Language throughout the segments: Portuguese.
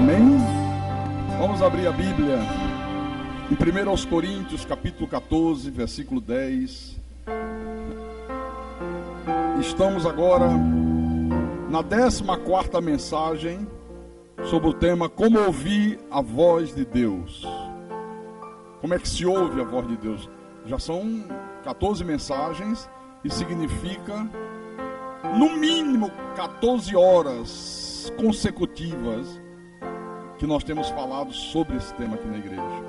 Amém? Vamos abrir a Bíblia em 1 Coríntios, capítulo 14, versículo 10. Estamos agora na 14ª mensagem sobre o tema Como ouvir a voz de Deus. Como é que se ouve a voz de Deus? Já são 14 mensagens e significa no mínimo 14 horas consecutivas que nós temos falado sobre esse tema aqui na igreja.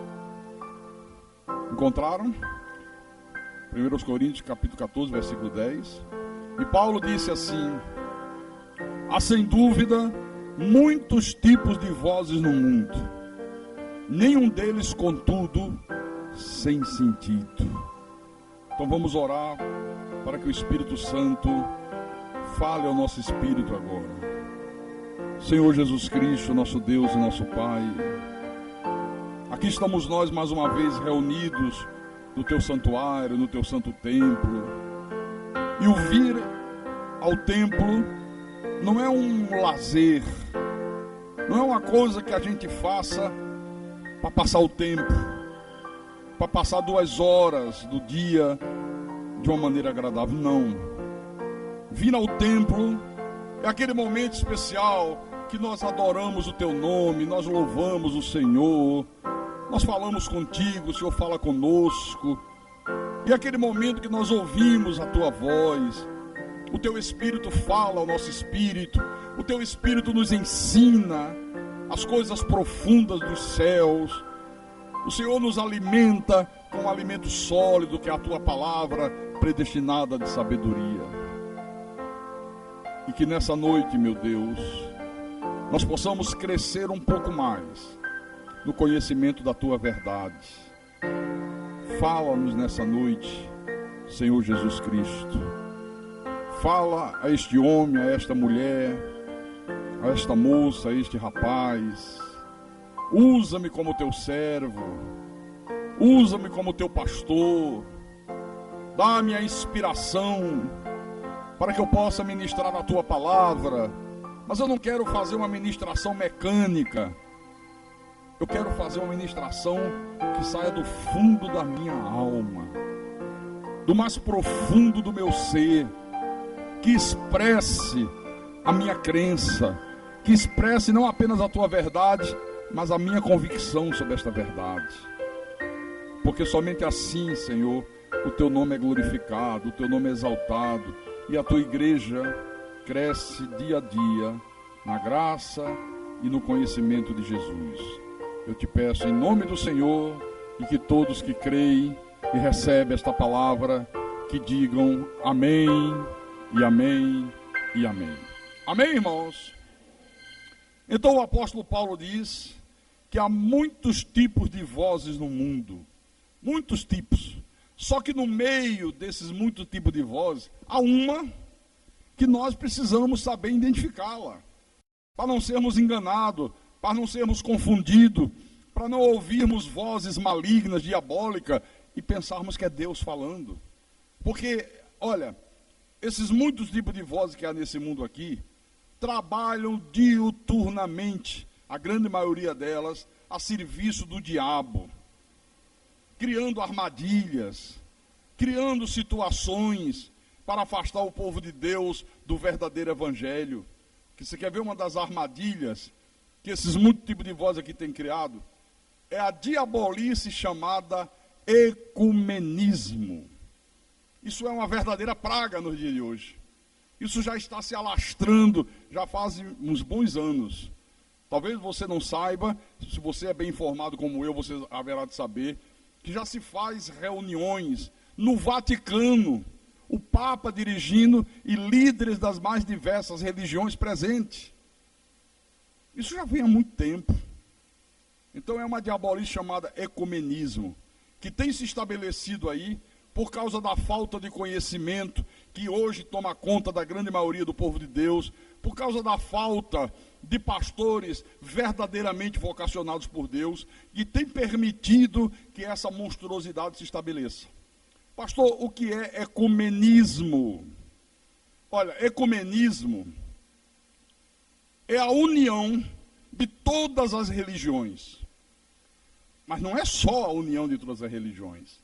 Encontraram? 1 Coríntios capítulo 14, versículo 10. E Paulo disse assim: há sem dúvida muitos tipos de vozes no mundo, nenhum deles, contudo, sem sentido. Então vamos orar para que o Espírito Santo fale ao nosso espírito agora. Senhor Jesus Cristo, nosso Deus e nosso Pai, aqui estamos nós mais uma vez reunidos no Teu santuário, no Teu santo templo. E o vir ao templo não é um lazer, não é uma coisa que a gente faça para passar o tempo, para passar 2 horas do dia de uma maneira agradável. Não. Vir ao templo é aquele momento especial que nós adoramos o Teu nome, nós louvamos o Senhor, nós falamos contigo, o Senhor fala conosco. E é aquele momento que nós ouvimos a Tua voz, o Teu Espírito fala ao nosso espírito, o Teu Espírito nos ensina as coisas profundas dos céus. O Senhor nos alimenta com um alimento sólido, que é a Tua palavra predestinada de sabedoria. E que nessa noite, meu Deus, nós possamos crescer um pouco mais no conhecimento da Tua verdade. Fala-nos nessa noite, Senhor Jesus Cristo. Fala a este homem, a esta mulher, a esta moça, a este rapaz. Usa-me como Teu servo, usa-me como Teu pastor. Dá-me a inspiração para que eu possa ministrar a Tua palavra. Mas eu não quero fazer uma ministração mecânica. Eu quero fazer uma ministração que saia do fundo da minha alma, do mais profundo do meu ser, que expresse a minha crença, que expresse não apenas a Tua verdade, mas a minha convicção sobre esta verdade. Porque somente assim, Senhor, o Teu nome é glorificado, o Teu nome é exaltado, e a Tua igreja cresce dia a dia na graça e no conhecimento de Jesus. Eu te peço em nome do Senhor, e que todos que creem e recebem esta palavra, que digam amém, e amém, e amém. Amém, irmãos? Então o apóstolo Paulo diz que há muitos tipos de vozes no mundo, muitos tipos. Só que no meio desses muitos tipos de vozes, há uma que nós precisamos saber identificá-la, para não sermos enganados, para não sermos confundidos, para não ouvirmos vozes malignas, diabólicas, e pensarmos que é Deus falando. Porque, olha, esses muitos tipos de vozes que há nesse mundo aqui, trabalham diuturnamente, a grande maioria delas, a serviço do diabo, criando armadilhas, criando situações para afastar o povo de Deus do verdadeiro evangelho. Que você quer ver uma das armadilhas que esses muitos tipos de voz aqui têm criado? É a diabolice chamada ecumenismo. Isso é uma verdadeira praga nos dias de hoje. Isso já está se alastrando, já faz uns bons anos. Talvez você não saiba, se você é bem informado como eu, você haverá de saber, que já se faz reuniões no Vaticano, o Papa dirigindo e líderes das mais diversas religiões presentes. Isso já vem há muito tempo. Então é uma diabolice chamada ecumenismo, que tem se estabelecido aí por causa da falta de conhecimento que hoje toma conta da grande maioria do povo de Deus, por causa da falta de pastores verdadeiramente vocacionados por Deus, que tem permitido que essa monstruosidade se estabeleça. Pastor, o que é ecumenismo? Olha, ecumenismo é a união de todas as religiões. Mas não é só a união de todas as religiões.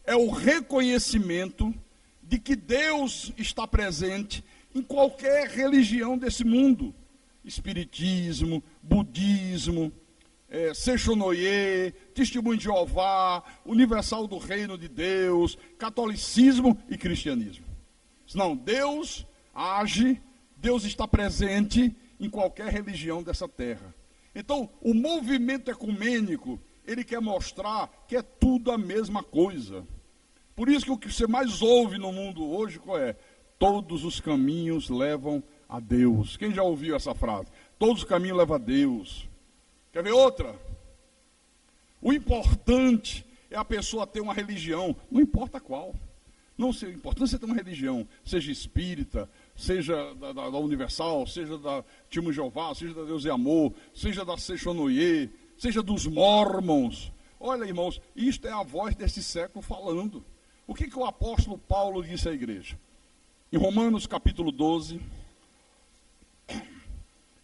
É o reconhecimento de que Deus está presente em qualquer religião desse mundo. Espiritismo, budismo, Sechonoye, Testemunho de Jeová, Universal do Reino de Deus, catolicismo e cristianismo. Não, Deus age, Deus está presente em qualquer religião dessa terra. Então, o movimento ecumênico, ele quer mostrar que é tudo a mesma coisa. Por isso que o que você mais ouve no mundo hoje, qual é? Todos os caminhos levam a Deus. Quem já ouviu essa frase? Todos os caminhos levam a Deus. Quer ver outra? O importante é a pessoa ter uma religião, não importa qual. Não, o importante é você ter uma religião, seja espírita, seja da Universal, seja da Testemunho de Jeová, seja da Deus e Amor, seja da Sechonoye, seja dos Mormons. Olha, irmãos, isto é a voz desse século falando. O que o apóstolo Paulo disse à igreja? Em Romanos capítulo 12,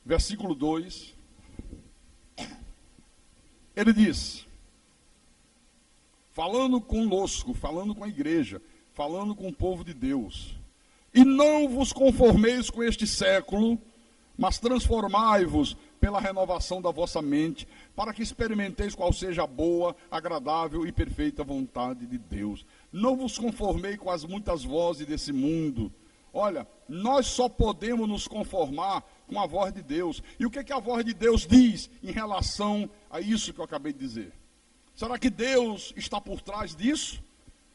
versículo 2, ele diz, falando conosco, falando com a igreja, falando com o povo de Deus, e não vos conformeis com este século, mas transformai-vos pela renovação da vossa mente, para que experimenteis qual seja a boa, agradável e perfeita vontade de Deus. Não vos conformei com as muitas vozes desse mundo. Olha, nós só podemos nos conformar com a voz de Deus. E o que a voz de Deus diz em relação a isso que eu acabei de dizer? Será que Deus está por trás disso?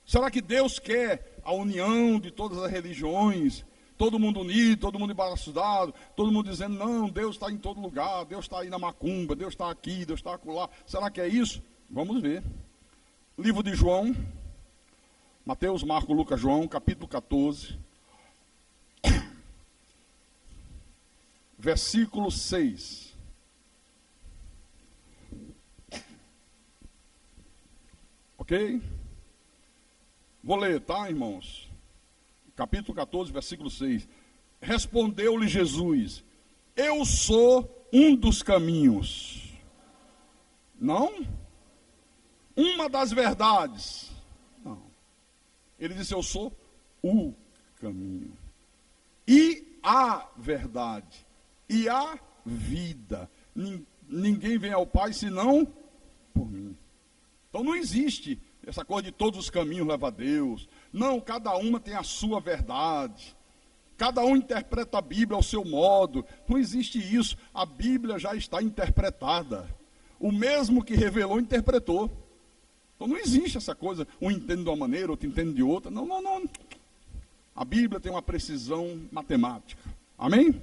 Será que Deus quer a união de todas as religiões? Todo mundo unido, todo mundo embaraçado, todo mundo dizendo, não, Deus está em todo lugar, Deus está aí na macumba, Deus está aqui, Deus está acolá. Será que é isso? Vamos ver. Livro de João, Mateus, Marcos, Lucas, João, capítulo 14, versículo 6. Ok? Vou ler, tá, irmãos? Capítulo 14, versículo 6. Respondeu-lhe Jesus, eu sou um dos caminhos. Não? Uma das verdades. Não. Ele disse, eu sou o caminho. E a verdade. E a vida. Ninguém vem ao Pai senão por mim. Então não existe essa coisa de todos os caminhos levam a Deus. Não, cada uma tem a sua verdade. Cada um interpreta a Bíblia ao seu modo. Não existe isso. A Bíblia já está interpretada. O mesmo que revelou, interpretou. Então não existe essa coisa, um entende de uma maneira, outro entende de outra. Não, não, não. A Bíblia tem uma precisão matemática. Amém?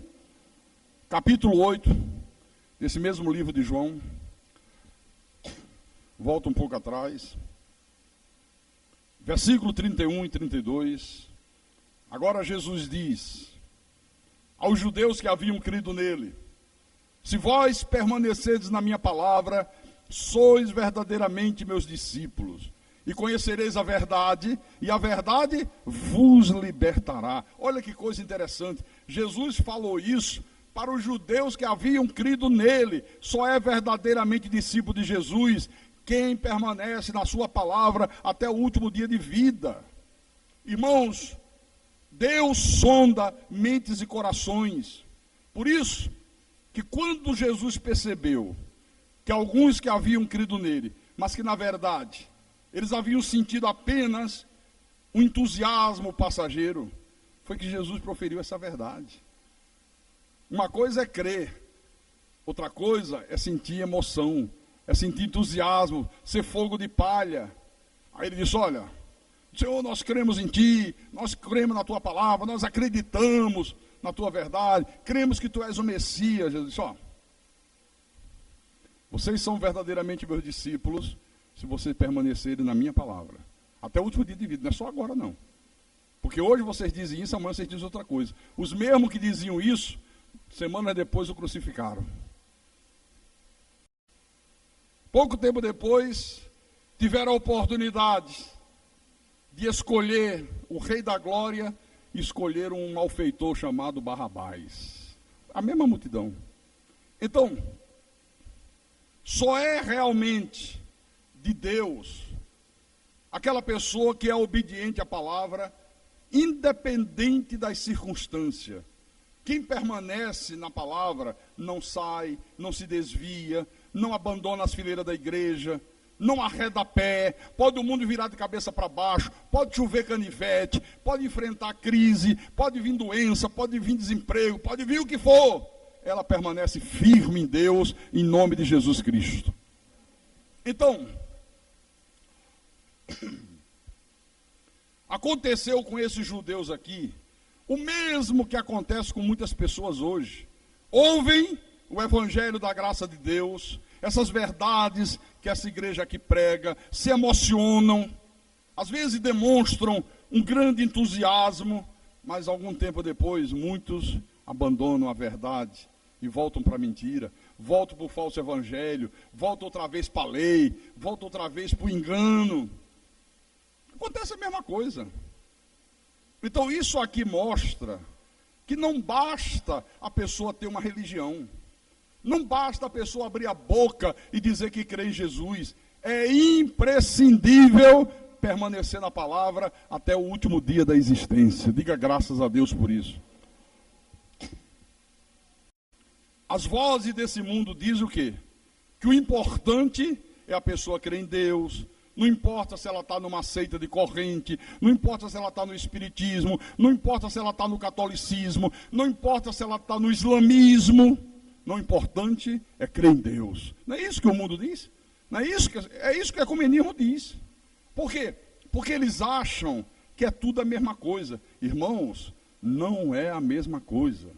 Capítulo 8, desse mesmo livro de João. Volta um pouco atrás. Versículo 31 e 32. Agora Jesus diz aos judeus que haviam crido nele, se vós permanecerdes na minha palavra, sois verdadeiramente meus discípulos, e conhecereis a verdade, e a verdade vos libertará. Olha que coisa interessante, Jesus falou isso para os judeus que haviam crido nele. Só é verdadeiramente discípulo de Jesus quem permanece na sua palavra até o último dia de vida. Irmãos, Deus sonda mentes e corações. Por isso, que quando Jesus percebeu que alguns que haviam crido nele, mas que na verdade, eles haviam sentido apenas um entusiasmo passageiro, foi que Jesus proferiu essa verdade. Uma coisa é crer, outra coisa é sentir emoção, é sentir entusiasmo, ser fogo de palha. Aí ele disse, olha, Senhor, nós cremos em Ti, nós cremos na Tua palavra, nós acreditamos na Tua verdade, cremos que Tu és o Messias. Jesus disse, ó, vocês são verdadeiramente meus discípulos, se vocês permanecerem na minha palavra. Até o último dia de vida, não é só agora não. Porque hoje vocês dizem isso, amanhã vocês dizem outra coisa. Os mesmos que diziam isso, semanas depois o crucificaram. Pouco tempo depois, tiveram a oportunidade de escolher o Rei da Glória e escolheram um malfeitor chamado Barrabás. A mesma multidão. Então, Só é realmente de Deus aquela pessoa que é obediente à palavra, independente das circunstâncias. Quem permanece na palavra não sai, não se desvia, não abandona as fileiras da igreja, não arreda pé, pode o mundo virar de cabeça para baixo, pode chover canivete, pode enfrentar crise, pode vir doença, pode vir desemprego, pode vir o que for. Ela permanece firme em Deus, em nome de Jesus Cristo. Então, aconteceu com esses judeus aqui o mesmo que acontece com muitas pessoas hoje. Ouvem o evangelho da graça de Deus, essas verdades que essa igreja aqui prega, se emocionam, às vezes demonstram um grande entusiasmo, mas algum tempo depois muitos abandonam a verdade e voltam para a mentira, voltam para o falso evangelho, voltam outra vez para a lei, voltam outra vez para o engano. Acontece a mesma coisa. Então isso aqui mostra que não basta a pessoa ter uma religião, não basta a pessoa abrir a boca e dizer que crê em Jesus. É imprescindível permanecer na palavra até o último dia da existência. Diga graças a Deus por isso. As vozes desse mundo dizem o quê? Que o importante é a pessoa crer em Deus. Não importa se ela está numa seita de corrente, não importa se ela está no espiritismo, não importa se ela está no catolicismo, não importa se ela está no islamismo. Não, o importante é crer em Deus. Não é isso que o mundo diz? Não é isso que o ecumenismo diz. Por quê? Porque eles acham que é tudo a mesma coisa. Irmãos, não é a mesma coisa.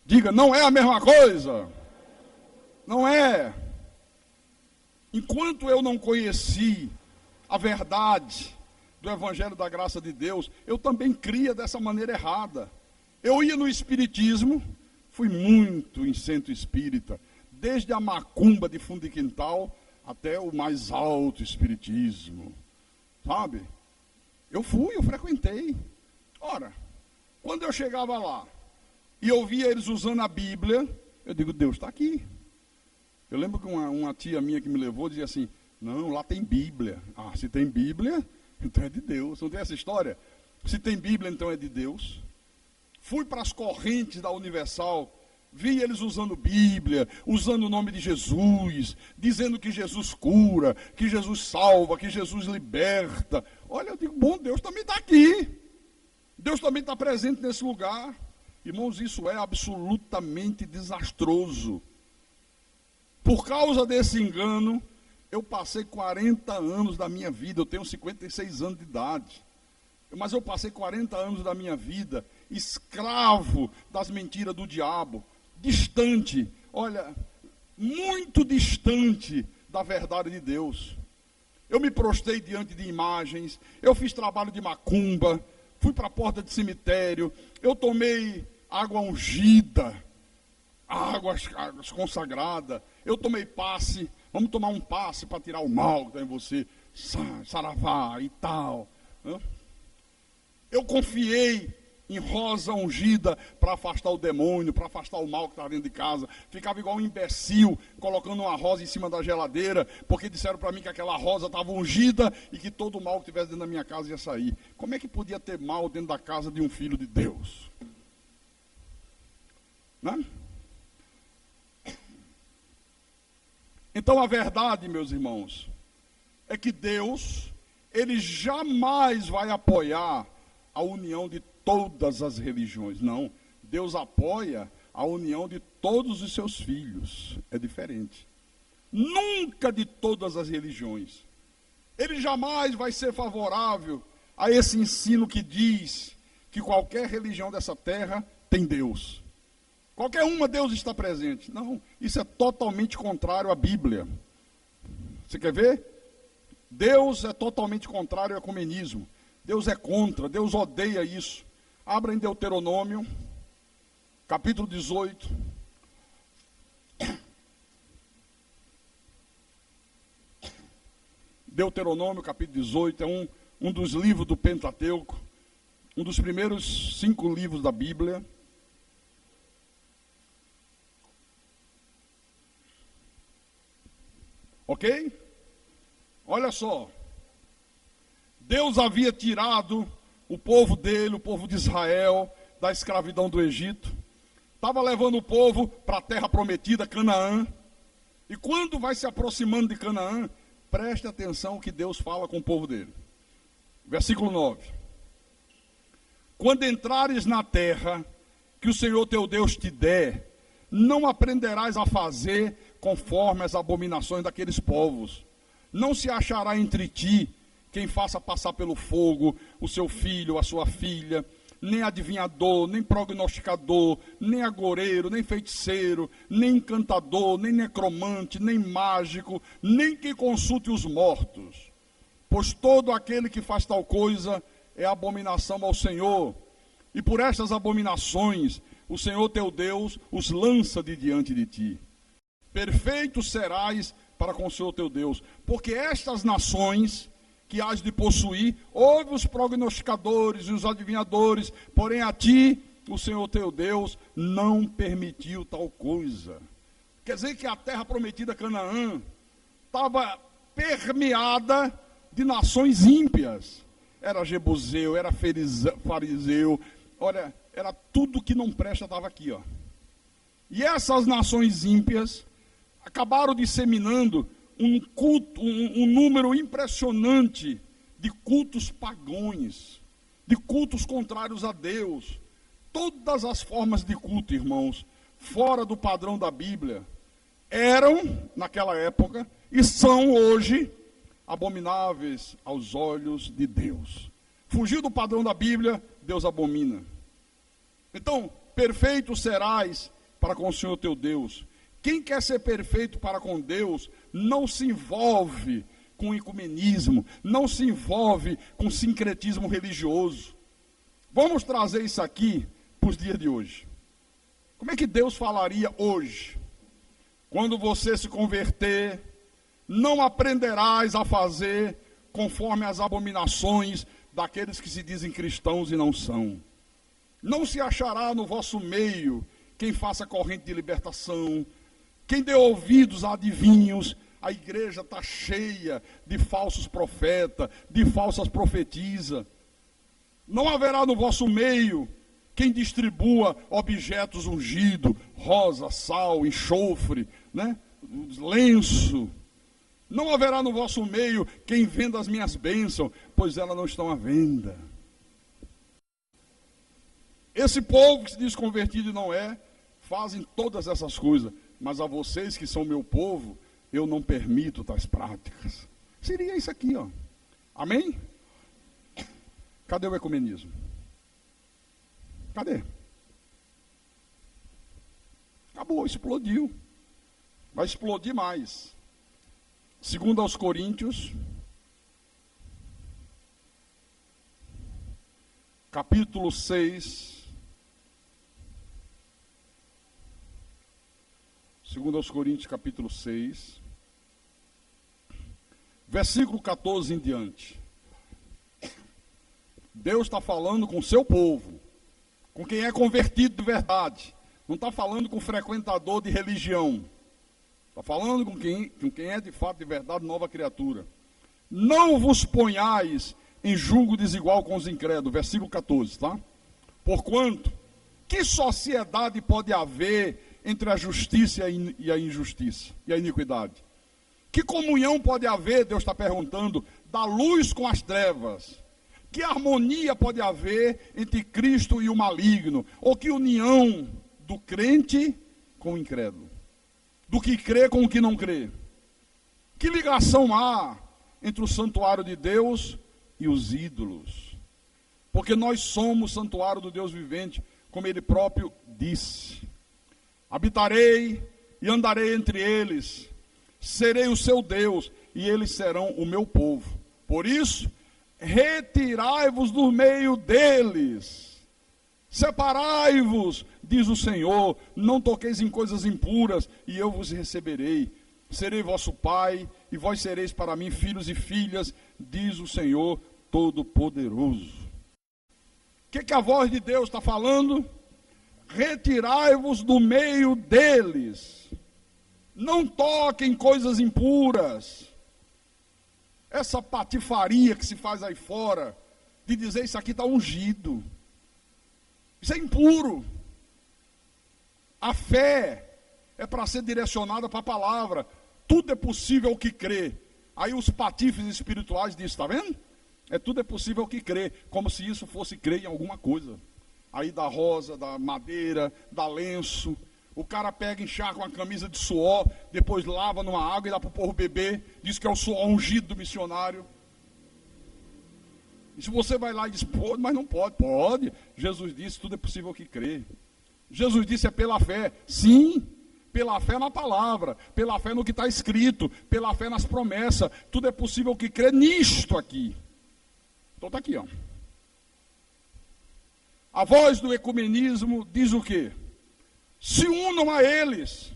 Diga, não é a mesma coisa. Não é. Enquanto eu não conheci a verdade do Evangelho da Graça de Deus, eu também cria dessa maneira errada. Eu ia no espiritismo, fui muito em centro espírita, desde a macumba de fundo de quintal até o mais alto espiritismo, sabe? Eu frequentei. Ora, quando eu chegava lá e eu via eles usando a Bíblia, eu digo, Deus está aqui. Eu lembro que uma tia minha que me levou dizia assim, não, lá tem Bíblia. Ah, se tem Bíblia, então é de Deus. Não tem essa história? Se tem Bíblia, então é de Deus. Fui para as correntes da Universal, vi eles usando Bíblia, usando o nome de Jesus, dizendo que Jesus cura, que Jesus salva, que Jesus liberta. Olha, eu digo, bom, Deus também está aqui. Deus também está presente nesse lugar. Irmãos, isso é absolutamente desastroso. Por causa desse engano, eu passei 40 anos da minha vida, eu tenho 56 anos de idade, mas eu passei 40 anos da minha vida escravo das mentiras do diabo, distante, olha, muito distante da verdade de Deus. Eu me prostrei diante de imagens, eu fiz trabalho de macumba, fui para a porta de cemitério, eu tomei água ungida, águas consagradas, eu tomei passe. Vamos tomar um passe para tirar o mal que está em você. Saravá e tal. Eu confiei em rosa ungida para afastar o demônio, para afastar o mal que está dentro de casa. Ficava igual um imbecil, colocando uma rosa em cima da geladeira, porque disseram para mim que aquela rosa estava ungida e que todo o mal que tivesse dentro da minha casa ia sair. Como é que podia ter mal dentro da casa de um filho de Deus? Né? Então a verdade, meus irmãos, é que Deus, Ele jamais vai apoiar a união de todas as religiões. Não, Deus apoia a união de todos os seus filhos. É diferente. Nunca de todas as religiões. Ele jamais vai ser favorável a esse ensino que diz que qualquer religião dessa terra tem Deus. Qualquer uma, Deus está presente. Não, isso é totalmente contrário à Bíblia. Você quer ver? Deus é totalmente contrário ao ecumenismo. Deus é contra, Deus odeia isso. Abra em Deuteronômio, capítulo 18. Deuteronômio, capítulo 18, é um dos livros do Pentateuco, um dos primeiros 5 livros da Bíblia. Ok? Olha só. Deus havia tirado o povo dele, o povo de Israel, da escravidão do Egito. Estava levando o povo para a terra prometida, Canaã. E quando vai se aproximando de Canaã, preste atenção que Deus fala com o povo dele. Versículo 9. Quando entrares na terra que o Senhor teu Deus te der, não aprenderás a fazer conforme as abominações daqueles povos. Não se achará entre ti quem faça passar pelo fogo o seu filho, a sua filha, nem adivinhador, nem prognosticador, nem agoreiro, nem feiticeiro, nem encantador, nem necromante, nem mágico, nem que consulte os mortos. Pois todo aquele que faz tal coisa é abominação ao Senhor. E por estas abominações o Senhor teu Deus os lança de diante de ti. Perfeito serás para com o Senhor teu Deus, porque estas nações que hás de possuir, ouve os prognosticadores e os adivinhadores, porém a ti, o Senhor teu Deus, não permitiu tal coisa. Quer dizer que a terra prometida, Canaã, estava permeada de nações ímpias. Era jebuseu, era fariseu, olha, era tudo que não presta estava aqui, ó. E essas nações ímpias acabaram disseminando um número impressionante de cultos pagões, de cultos contrários a Deus. Todas as formas de culto, irmãos, fora do padrão da Bíblia, eram, naquela época, e são hoje, abomináveis aos olhos de Deus. Fugir do padrão da Bíblia, Deus abomina. Então, perfeito serás para com o Senhor teu Deus. Quem quer ser perfeito para com Deus, não se envolve com ecumenismo, não se envolve com sincretismo religioso. Vamos trazer isso aqui para os dias de hoje. Como é que Deus falaria hoje? Quando você se converter, não aprenderás a fazer conforme as abominações daqueles que se dizem cristãos e não são. Não se achará no vosso meio quem faça corrente de libertação, quem dê ouvidos a adivinhos. A igreja está cheia de falsos profetas, de falsas profetisas. Não haverá no vosso meio quem distribua objetos ungidos, rosa, sal, enxofre, né? Lenço. Não haverá no vosso meio quem venda as minhas bênçãos, pois elas não estão à venda. Esse povo que se diz convertido e não é, fazem todas essas coisas. Mas a vocês que são meu povo, eu não permito tais práticas. Seria isso aqui, ó. Amém? Cadê o ecumenismo? Cadê? Acabou, explodiu. Vai explodir mais. Segundo aos Coríntios, capítulo 6. Segundo aos Coríntios, capítulo 6, versículo 14 em diante. Deus está falando com o seu povo, com quem é convertido de verdade. Não está falando com frequentador de religião. Está falando com quem é de fato, de verdade, nova criatura. Não vos ponhais em julgo desigual com os incrédulos. Versículo 14, tá? Porquanto, que sociedade pode haver entre a justiça e a injustiça, e a iniquidade? Que comunhão pode haver, Deus está perguntando, da luz com as trevas? Que harmonia pode haver entre Cristo e o maligno? Ou que união do crente com o incrédulo? Do que crê com o que não crê? Que ligação há entre o santuário de Deus e os ídolos? Porque nós somos santuário do Deus vivente, como ele próprio disse. Habitarei e andarei entre eles, serei o seu Deus, e eles serão o meu povo. Por isso, retirai-vos do meio deles, separai-vos, diz o Senhor, não toqueis em coisas impuras, e eu vos receberei. Serei vosso pai, e vós sereis para mim filhos e filhas, diz o Senhor Todo-Poderoso. O que a voz de Deus está falando? Retirai-vos do meio deles. Não toquem coisas impuras. Essa patifaria que se faz aí fora, de dizer isso aqui está ungido. Isso é impuro. A fé é para ser direcionada para a palavra. Tudo é possível ao que crê. Aí os patifes espirituais dizem, está vendo? Tudo é possível ao que crê. Como se isso fosse crer em alguma coisa. Aí da rosa, da madeira, da lenço. O cara pega, encharca uma camisa de suor, depois lava numa água e dá para o povo beber. Diz que é o suor ungido do missionário. E se você vai lá e diz, pode, mas não pode. Pode. Jesus disse, tudo é possível ao que crê. Jesus disse, é pela fé. Sim, pela fé na palavra, pela fé no que está escrito, pela fé nas promessas. Tudo é possível ao que crê nisto aqui. Então está aqui, ó. A voz do ecumenismo diz o quê? Se unam a eles,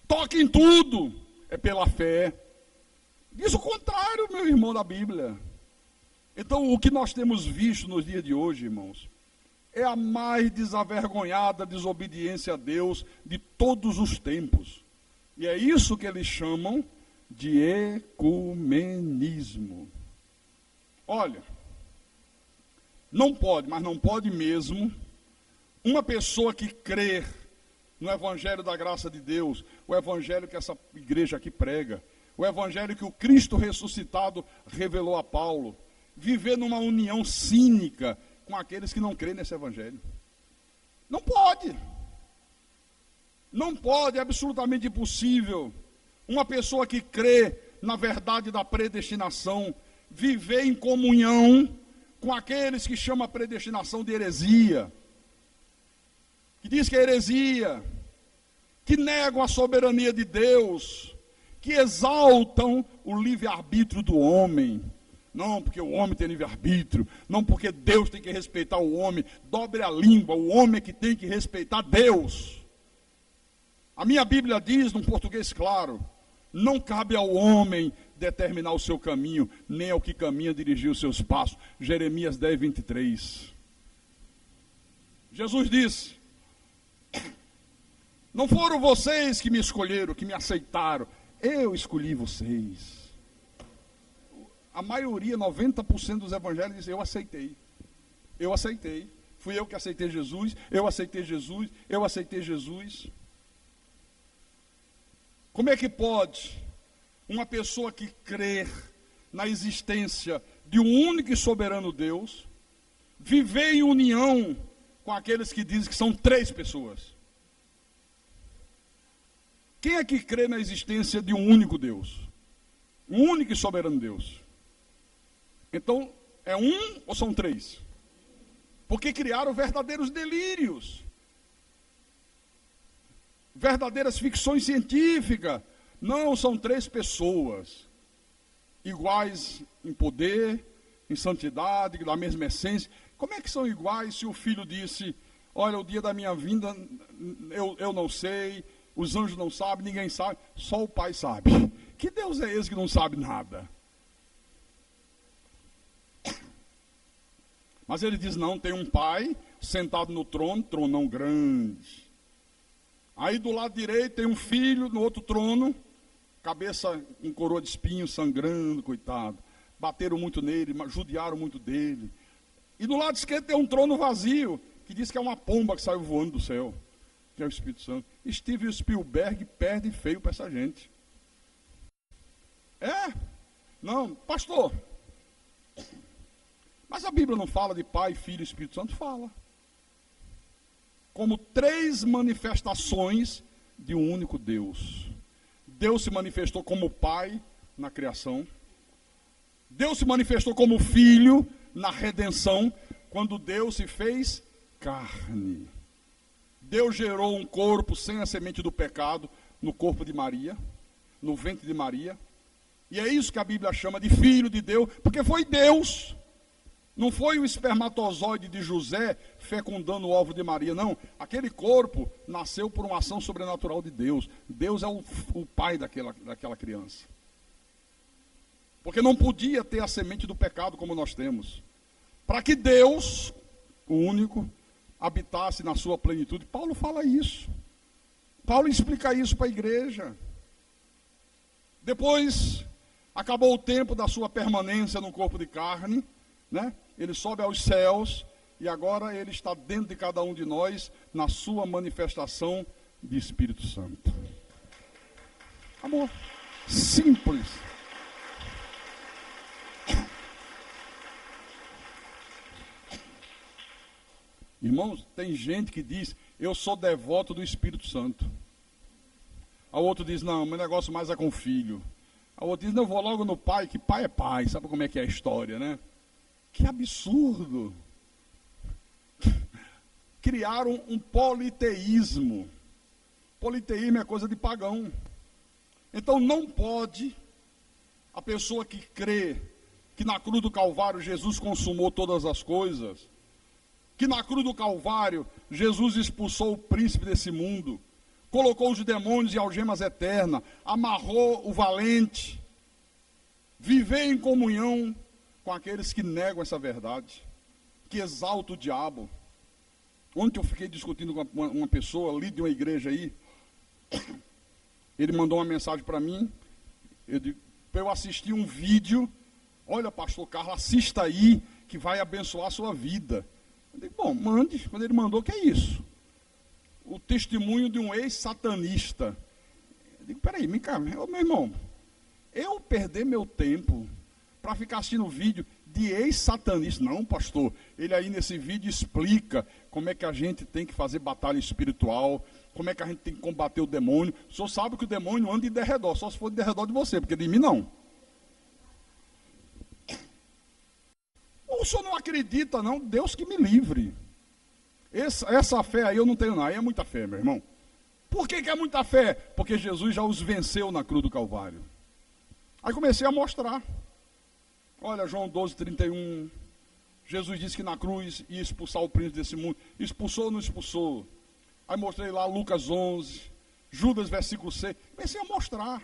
toquem tudo, é pela fé. Diz o contrário, meu irmão da Bíblia. Então, o que nós temos visto nos dias de hoje, irmãos, é a mais desavergonhada desobediência a Deus de todos os tempos. E é isso que eles chamam de ecumenismo. Olha, não pode, mas não pode mesmo, uma pessoa que crer no Evangelho da graça de Deus, o Evangelho que essa igreja aqui prega, o Evangelho que o Cristo ressuscitado revelou a Paulo, viver numa união cínica com aqueles que não creem nesse Evangelho. Não pode. Não pode, é absolutamente impossível. Uma pessoa que crê na verdade da predestinação, viver em comunhão com aqueles que chamam a predestinação de heresia, que diz que é heresia, que negam a soberania de Deus, que exaltam o livre-arbítrio do homem. Não porque o homem tem livre-arbítrio, não porque Deus tem que respeitar o homem. Dobre a língua, o homem é que tem que respeitar Deus. A minha Bíblia diz, num português claro, não cabe ao homem determinar o seu caminho, nem ao que caminha dirigir os seus passos. Jeremias 10, 23. Jesus disse, não foram vocês que me escolheram, que me aceitaram, eu escolhi vocês. A maioria, 90% dos evangelhos diz, eu aceitei. Eu aceitei. Fui eu que aceitei Jesus, eu aceitei Jesus, eu aceitei Jesus. Como é que pode uma pessoa que crer na existência de um único e soberano Deus, viver em união com aqueles que dizem que são três pessoas? Quem é que crê na existência de um único Deus? Um único e soberano Deus. Então, é um ou são três? Porque criaram verdadeiros delírios. Verdadeiras ficções científicas. Não, são três pessoas. Iguais em poder, em santidade, da mesma essência. Como é que são iguais se o filho disse, olha, o dia da minha vinda, eu não sei, os anjos não sabem, ninguém sabe, só o pai sabe. Que Deus é esse que não sabe nada? Mas ele diz, não, tem um pai sentado no trono, tronão grande. Aí do lado direito tem um filho no outro trono, cabeça com coroa de espinhos, sangrando, coitado. Bateram muito nele, judiaram muito dele. E do lado esquerdo tem um trono vazio, que diz que é uma pomba que saiu voando do céu, que é o Espírito Santo. Steven Spielberg perde feio para essa gente. Não, pastor, mas a Bíblia não fala de Pai, Filho e Espírito Santo? Fala. Como três manifestações de um único Deus. Deus se manifestou como Pai na criação. Deus se manifestou como Filho na redenção, quando Deus se fez carne. Deus gerou um corpo sem a semente do pecado no corpo de Maria, no ventre de Maria. E é isso que a Bíblia chama de Filho de Deus, porque foi Deus. Não foi o espermatozoide de José fecundando o ovo de Maria, não. Aquele corpo nasceu por uma ação sobrenatural de Deus. Deus é o pai daquela criança. Porque não podia ter a semente do pecado como nós temos. Para que Deus, o único, habitasse na sua plenitude. Paulo fala isso. Paulo explica isso para a igreja. Depois, acabou o tempo da sua permanência no corpo de carne, né? Ele sobe aos céus e agora ele está dentro de cada um de nós na sua manifestação de Espírito Santo. Amor, simples. Irmãos, tem gente que diz, eu sou devoto do Espírito Santo. A outro diz, não, meu negócio mais é com o filho. A outro diz, não, eu vou logo no pai, que pai é pai. Sabe como é que é a história, né? Que absurdo. Criaram um politeísmo. Politeísmo é coisa de pagão. Então não pode a pessoa que crê que na cruz do Calvário Jesus consumou todas as coisas, que na cruz do Calvário Jesus expulsou o príncipe desse mundo, colocou os demônios em algemas eternas, amarrou o valente, viver em comunhão com aqueles que negam essa verdade, que exaltam o diabo. Ontem eu fiquei discutindo com uma pessoa ali de uma igreja aí, ele mandou uma mensagem para mim, para eu assistir um vídeo, olha pastor Carlos, assista aí, que vai abençoar a sua vida. Eu digo, bom, mande. Quando ele mandou, que é isso? O testemunho de um ex-satanista. Eu digo, peraí, meu irmão, eu perder meu tempo para ficar assistindo vídeo de ex-satanista? Não, pastor, ele aí nesse vídeo explica como é que a gente tem que fazer batalha espiritual, como é que a gente tem que combater o demônio. O senhor sabe que o demônio anda de derredor, só se for de derredor de você, porque de mim não. O senhor não acredita, não? Deus que me livre. Essa fé aí eu não tenho, não. Aí é muita fé, meu irmão. Por que é muita fé? Porque Jesus já os venceu na cruz do Calvário. Aí comecei a mostrar. Olha, João 12, 31. Jesus disse que na cruz ia expulsar o príncipe desse mundo. Expulsou ou não expulsou? Aí mostrei lá Lucas 11, Judas versículo 6. Comecei a mostrar.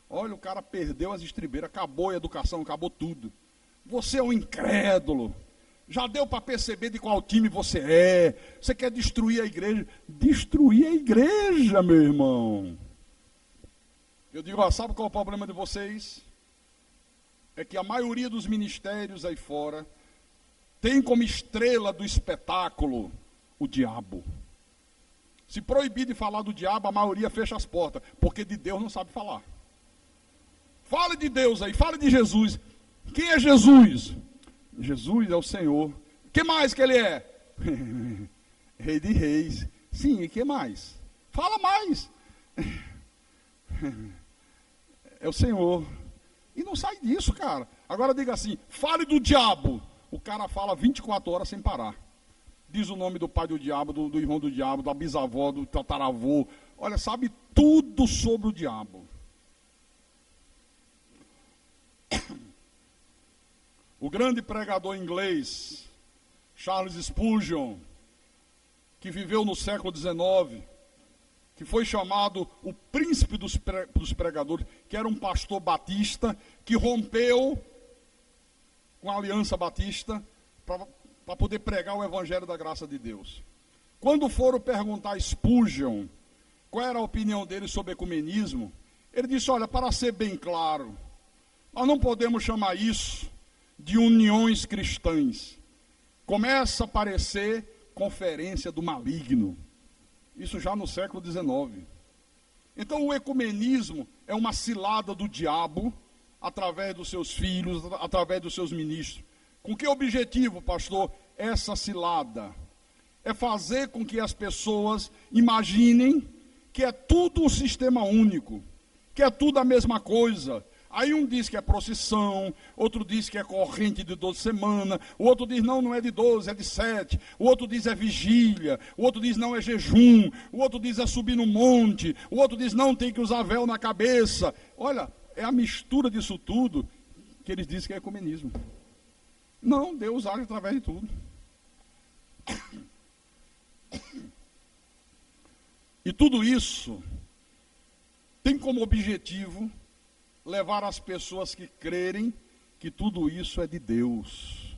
Olha, o cara perdeu as estribeiras, acabou a educação, acabou tudo. Você é um incrédulo. Já deu para perceber de qual time você é. Você quer destruir a igreja. Destruir a igreja, meu irmão. Eu digo, sabe qual é o problema de vocês? É que a maioria dos ministérios aí fora tem como estrela do espetáculo o diabo. Se proibir de falar do diabo, a maioria fecha as portas, porque de Deus não sabe falar. Fale de Deus aí, fale de Jesus. Quem é Jesus? Jesus é o Senhor. O que mais que ele é? Rei de reis. Sim, e o que mais? Fala mais. É o Senhor. E não sai disso, cara. Agora diga assim, fale do diabo. O cara fala 24 horas sem parar. Diz o nome do pai do diabo, do irmão do diabo, da bisavó, do tataravô. Olha, sabe tudo sobre o diabo. O grande pregador inglês, Charles Spurgeon, que viveu no século XIX, que foi chamado o príncipe dos pregadores, que era um pastor batista, que rompeu com a aliança batista para poder pregar o evangelho da graça de Deus. Quando foram perguntar a Spurgeon qual era a opinião dele sobre ecumenismo, ele disse, olha, para ser bem claro, nós não podemos chamar isso de uniões cristãs. Começa a parecer conferência do maligno. Isso já no século XIX. Então o ecumenismo é uma cilada do diabo, através dos seus filhos, através dos seus ministros. Com que objetivo, pastor? Essa cilada é fazer com que as pessoas imaginem que é tudo um sistema único, que é tudo a mesma coisa. Aí um diz que é procissão, outro diz que é corrente de 12 semanas, o outro diz não é de 12, é de 7, o outro diz é vigília, o outro diz não é jejum, o outro diz é subir no monte, o outro diz não tem que usar véu na cabeça. Olha, é a mistura disso tudo que eles dizem que é ecumenismo. Não, Deus age através de tudo. E tudo isso tem como objetivo levar as pessoas que crerem que tudo isso é de Deus.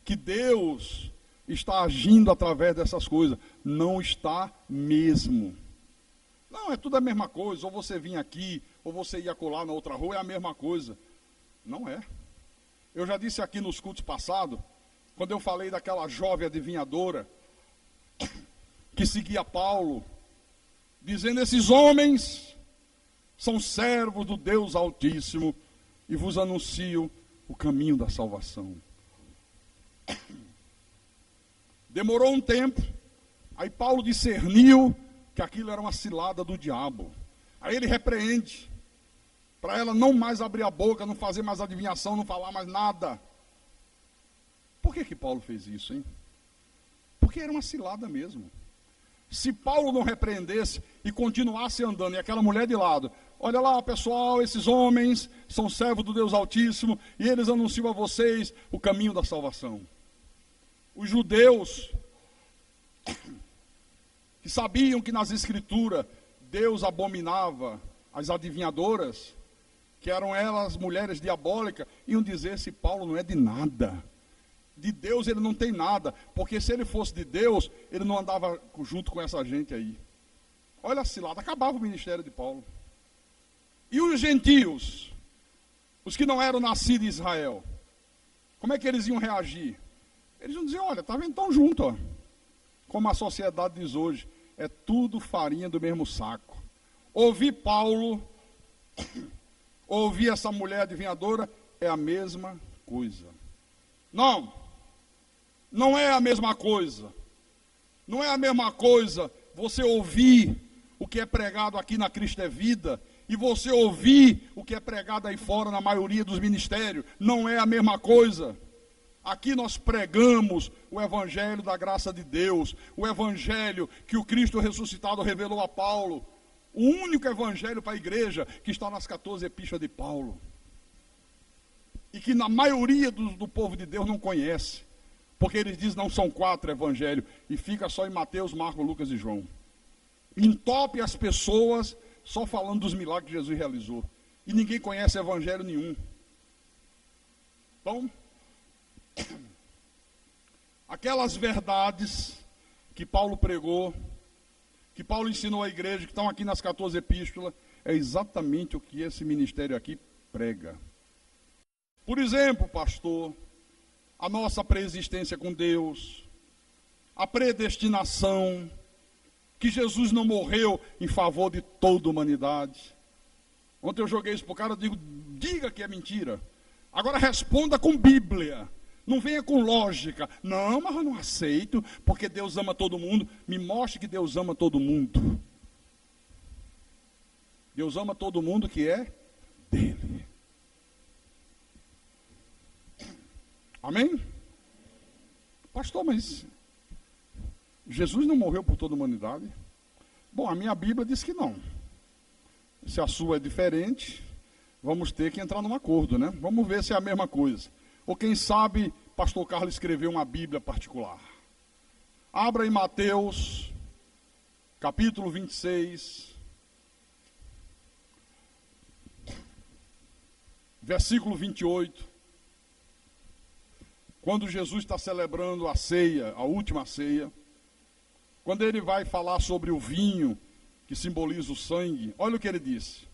Que Deus está agindo através dessas coisas. Não está mesmo. Não, é tudo a mesma coisa. Ou você vir aqui, ou você ia colar na outra rua, é a mesma coisa. Não é. Eu já disse aqui nos cultos passados, quando eu falei daquela jovem adivinhadora que seguia Paulo, dizendo: esses homens são servos do Deus Altíssimo e vos anuncio o caminho da salvação. Demorou um tempo, aí Paulo discerniu que aquilo era uma cilada do diabo. Aí ele repreende, para ela não mais abrir a boca, não fazer mais adivinhação, não falar mais nada. Por que Paulo fez isso, hein? Porque era uma cilada mesmo. Se Paulo não repreendesse e continuasse andando, e aquela mulher de lado: olha lá, pessoal, esses homens são servos do Deus Altíssimo, e eles anunciam a vocês o caminho da salvação. Os judeus, que sabiam que nas Escrituras Deus abominava as adivinhadoras, que eram elas mulheres diabólicas, iam dizer: esse Paulo não é de nada. De Deus ele não tem nada, porque se ele fosse de Deus, ele não andava junto com essa gente aí. Olha a cilada, acabava o ministério de Paulo. E os gentios, os que não eram nascidos em Israel, como é que eles iam reagir? Eles iam dizer: olha, tá vendo, estão juntos, ó. Como a sociedade diz hoje, é tudo farinha do mesmo saco. Ouvir Paulo, ouvir essa mulher adivinhadora, é a mesma coisa. Não é a mesma coisa. Não é a mesma coisa você ouvir o que é pregado aqui na Cristo é Vida e você ouvir o que é pregado aí fora na maioria dos ministérios. Não é a mesma coisa. Aqui nós pregamos o evangelho da graça de Deus, o evangelho que o Cristo ressuscitado revelou a Paulo, o único evangelho para a igreja que está nas 14 epístolas de Paulo, e que na maioria do povo de Deus não conhece, porque eles dizem não são 4 evangelhos, e fica só em Mateus, Marcos, Lucas e João. Entope as pessoas só falando dos milagres que Jesus realizou, e ninguém conhece evangelho nenhum. Então, aquelas verdades que Paulo pregou, que Paulo ensinou à igreja, que estão aqui nas 14 epístolas, é exatamente o que esse ministério aqui prega. Por exemplo, pastor, a nossa preexistência com Deus, a predestinação, que Jesus não morreu em favor de toda a humanidade. Ontem eu joguei isso para o cara, eu digo: diga que é mentira. Agora responda com Bíblia. Não venha com lógica. Não, mas eu não aceito, porque Deus ama todo mundo. Me mostre que Deus ama todo mundo. Deus ama todo mundo que é dele. Amém? Pastor, mas Jesus não morreu por toda a humanidade? Bom, a minha Bíblia diz que não. Se a sua é diferente, vamos ter que entrar num acordo, né? Vamos ver se é a mesma coisa. Ou quem sabe, pastor Carlos escreveu uma Bíblia particular. Abra em Mateus, capítulo 26, versículo 28. Quando Jesus está celebrando a ceia, a última ceia, quando ele vai falar sobre o vinho, que simboliza o sangue, olha o que ele disse.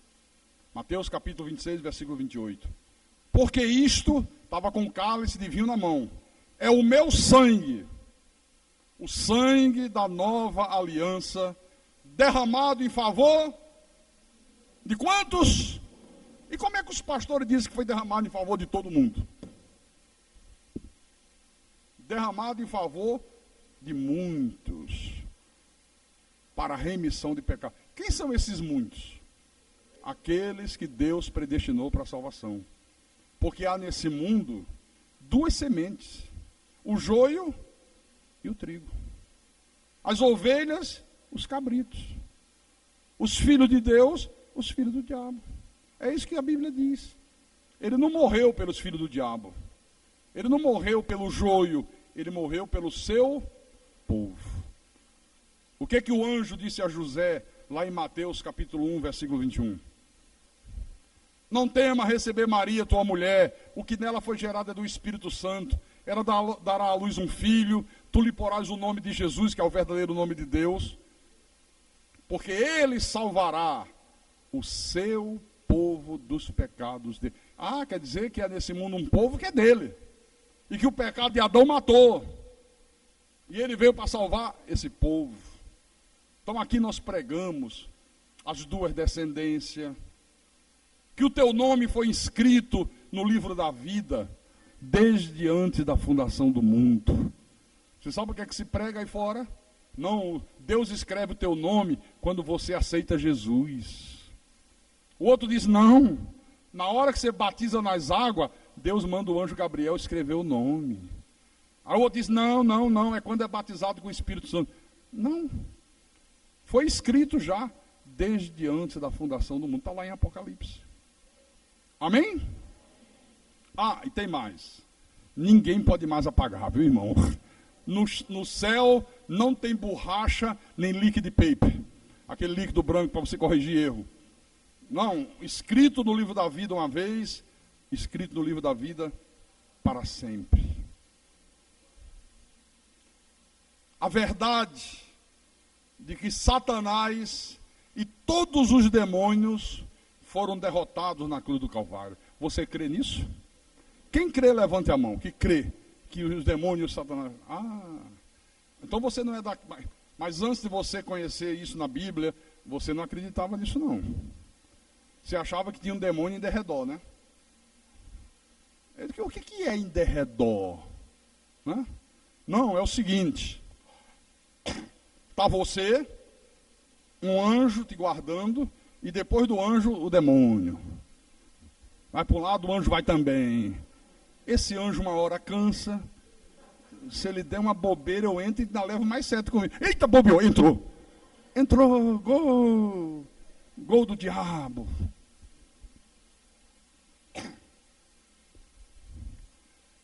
Mateus capítulo 26, versículo 28. Porque isto, estava com um cálice de vinho na mão, é o meu sangue, o sangue da nova aliança, derramado em favor de quantos? E como é que os pastores dizem que foi derramado em favor de todo mundo? Derramado em favor de muitos, para a remissão de pecados. Quem são esses muitos? Aqueles que Deus predestinou para a salvação. Porque há nesse mundo 2 sementes, o joio e o trigo. As ovelhas, os cabritos. Os filhos de Deus, os filhos do diabo. É isso que a Bíblia diz. Ele não morreu pelos filhos do diabo. Ele não morreu pelo joio, ele morreu pelo seu povo. O que o anjo disse a José, lá em Mateus capítulo 1, versículo 21? Não tema receber Maria, tua mulher, o que nela foi gerado é do Espírito Santo. Ela dará à luz um filho, tu lhe porás o nome de Jesus, que é o verdadeiro nome de Deus, porque ele salvará o seu povo dos pecados dele. Ah, quer dizer que é nesse mundo um povo que é dele. E que o pecado de Adão matou. E ele veio para salvar esse povo. Então aqui nós pregamos as duas descendências. Que o teu nome foi inscrito no livro da vida desde antes da fundação do mundo. Você sabe o que é que se prega aí fora? Não, Deus escreve o teu nome quando você aceita Jesus. O outro diz, não, na hora que você batiza nas águas, Deus manda o anjo Gabriel escrever o nome. Aí o outro diz, não, é quando é batizado com o Espírito Santo. Não, foi escrito já desde antes da fundação do mundo, está lá em Apocalipse. Amém? Ah, e tem mais. Ninguém pode mais apagar, viu, irmão? No céu não tem borracha nem liquid paper. Aquele líquido branco para você corrigir erro. Não, escrito no livro da vida uma vez, escrito no livro da vida para sempre. A verdade de que Satanás e todos os demônios foram derrotados na cruz do Calvário. Você crê nisso? Quem crê, levante a mão, que crê que os demônios e Satanás... Ah, então você não é da... Mas antes de você conhecer isso na Bíblia, você não acreditava nisso não. Você achava que tinha um demônio em derredor, né? O que é em derredor? Né? Não, é o seguinte. Está você, um anjo te guardando, e depois do anjo, o demônio. Vai para um lado, o anjo vai também. Esse anjo uma hora cansa. Se ele der uma bobeira, eu entro e ainda levo mais certo comigo. Eita, bobeou, entrou. Entrou, gol. Gol do diabo.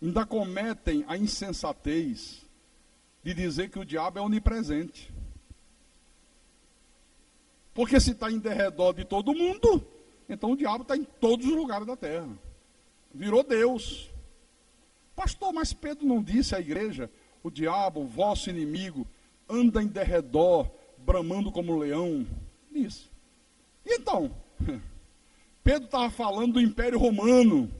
Ainda cometem a insensatez de dizer que o diabo é onipresente. Porque se está em derredor de todo mundo, então o diabo está em todos os lugares da terra. Virou Deus. Pastor, mas Pedro não disse à igreja, o diabo, vosso inimigo, anda em derredor, bramando como um leão? Disse. E então? Pedro estava falando do Império Romano,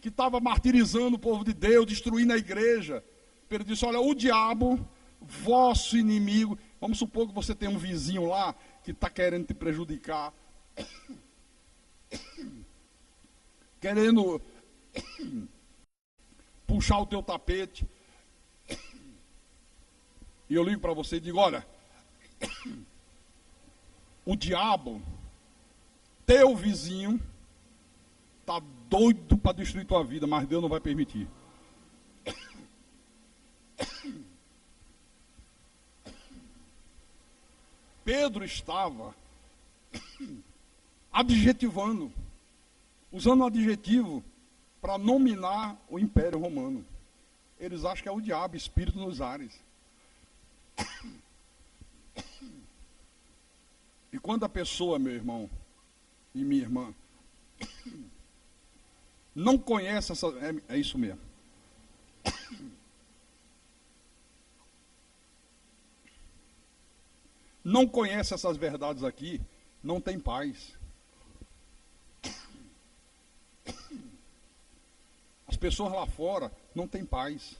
que estava martirizando o povo de Deus, destruindo a igreja. Pedro disse, olha, o diabo, vosso inimigo, vamos supor que você tem um vizinho lá, que está querendo te prejudicar, querendo puxar o teu tapete, e eu ligo para você e digo, olha, o diabo, teu vizinho, está doido para destruir tua vida, mas Deus não vai permitir. Pedro estava adjetivando, usando um adjetivo para nominar o Império Romano. Eles acham que é o diabo, espírito nos ares. E quando a pessoa, meu irmão e minha irmã, não conhece essa... É isso mesmo. Não conhece essas verdades aqui, não tem paz. As pessoas lá fora não têm paz.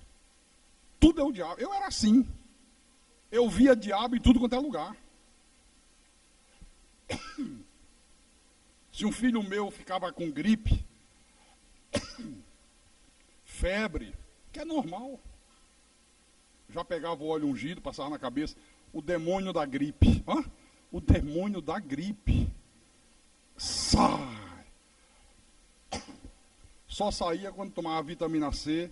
Tudo é o diabo. Eu era assim. Eu via diabo em tudo quanto é lugar. Se um filho meu ficava com gripe, febre, que é normal, já pegava o óleo ungido, passava na cabeça, o demônio da gripe. Hã? O demônio da gripe. Sai. Só saía quando tomava vitamina C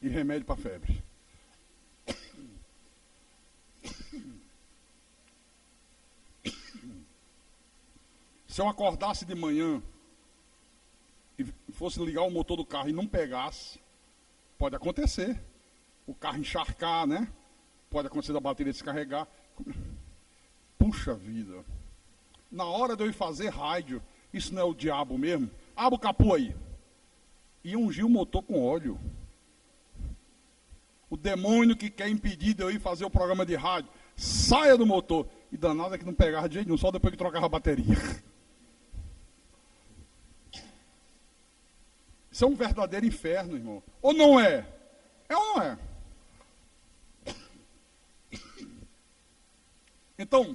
e remédio para febre. Se eu acordasse de manhã e fosse ligar o motor do carro e não pegasse, pode acontecer. O carro encharcar, né? Pode acontecer da bateria descarregar. Puxa vida. Na hora de eu ir fazer rádio, isso não é o diabo mesmo? Abre o capô aí. E ungir o motor com óleo. O demônio que quer impedir de eu ir fazer o programa de rádio, saia do motor. E danada que não pegava de jeito nenhum, só depois que trocava a bateria. Isso é um verdadeiro inferno, irmão. Ou não é? É ou não é? Então,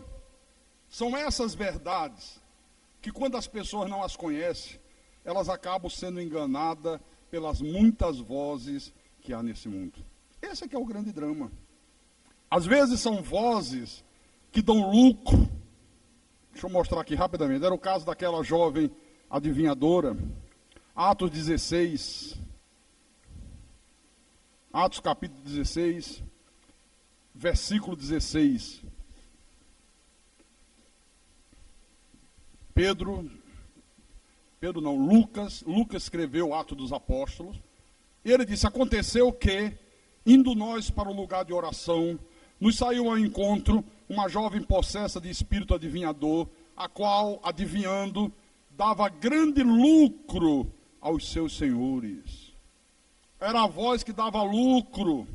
são essas verdades que quando as pessoas não as conhecem, elas acabam sendo enganadas pelas muitas vozes que há nesse mundo. Esse é que é o grande drama. Às vezes são vozes que dão lucro. Deixa eu mostrar aqui rapidamente. Era o caso daquela jovem adivinhadora. Atos 16. Atos capítulo 16, versículo 16. Lucas escreveu o Atos dos Apóstolos. E ele disse: aconteceu que, indo nós para o lugar de oração, nos saiu ao encontro uma jovem possessa de espírito adivinhador, a qual, adivinhando, dava grande lucro aos seus senhores. Era a voz que dava lucro.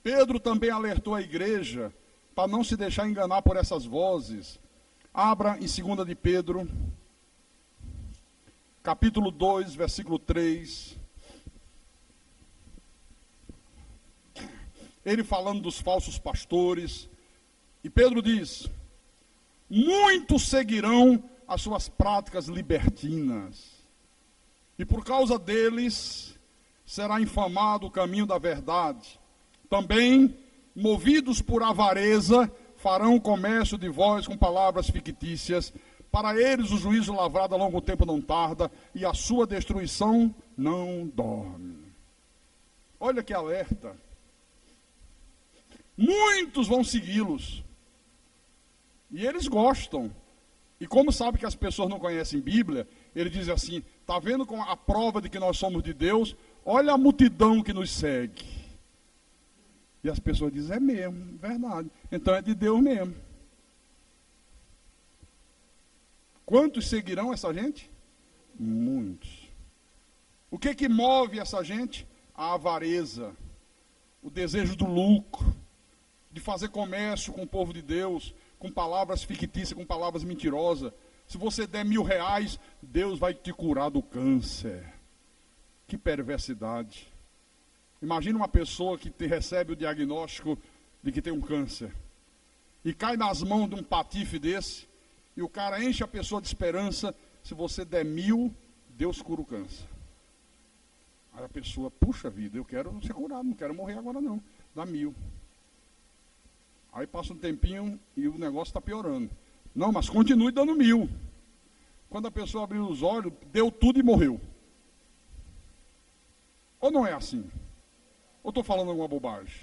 Pedro também alertou a igreja para não se deixar enganar por essas vozes. Abra em 2 de Pedro, capítulo 2, versículo 3. Ele falando dos falsos pastores. E Pedro diz: muitos seguirão as suas práticas libertinas, e por causa deles será infamado o caminho da verdade. Também, movidos por avareza, farão comércio de vós com palavras fictícias. Para eles o juízo lavrado a longo tempo não tarda, e a sua destruição não dorme. Olha que alerta. Muitos vão segui-los. E eles gostam. E como sabe que as pessoas não conhecem Bíblia, ele diz assim: está vendo com a prova de que nós somos de Deus? Olha a multidão que nos segue. E as pessoas dizem: é mesmo, verdade. Então é de Deus mesmo. Quantos seguirão essa gente? Muitos. O que move essa gente? A avareza, o desejo do lucro, de fazer comércio com o povo de Deus, com palavras fictícias, com palavras mentirosas. Se você der R$1.000, Deus vai te curar do câncer. Que perversidade. Imagina uma pessoa que recebe o diagnóstico de que tem um câncer e cai nas mãos de um patife desse, e o cara enche a pessoa de esperança: se você der 1.000, Deus cura o câncer. Aí a pessoa: puxa vida, eu quero ser curado, não quero morrer agora não, dá 1.000. Aí passa um tempinho e o negócio está piorando. Não, mas continue dando 1.000. Quando a pessoa abriu os olhos, deu tudo e morreu. Ou não é assim? Ou estou falando alguma bobagem?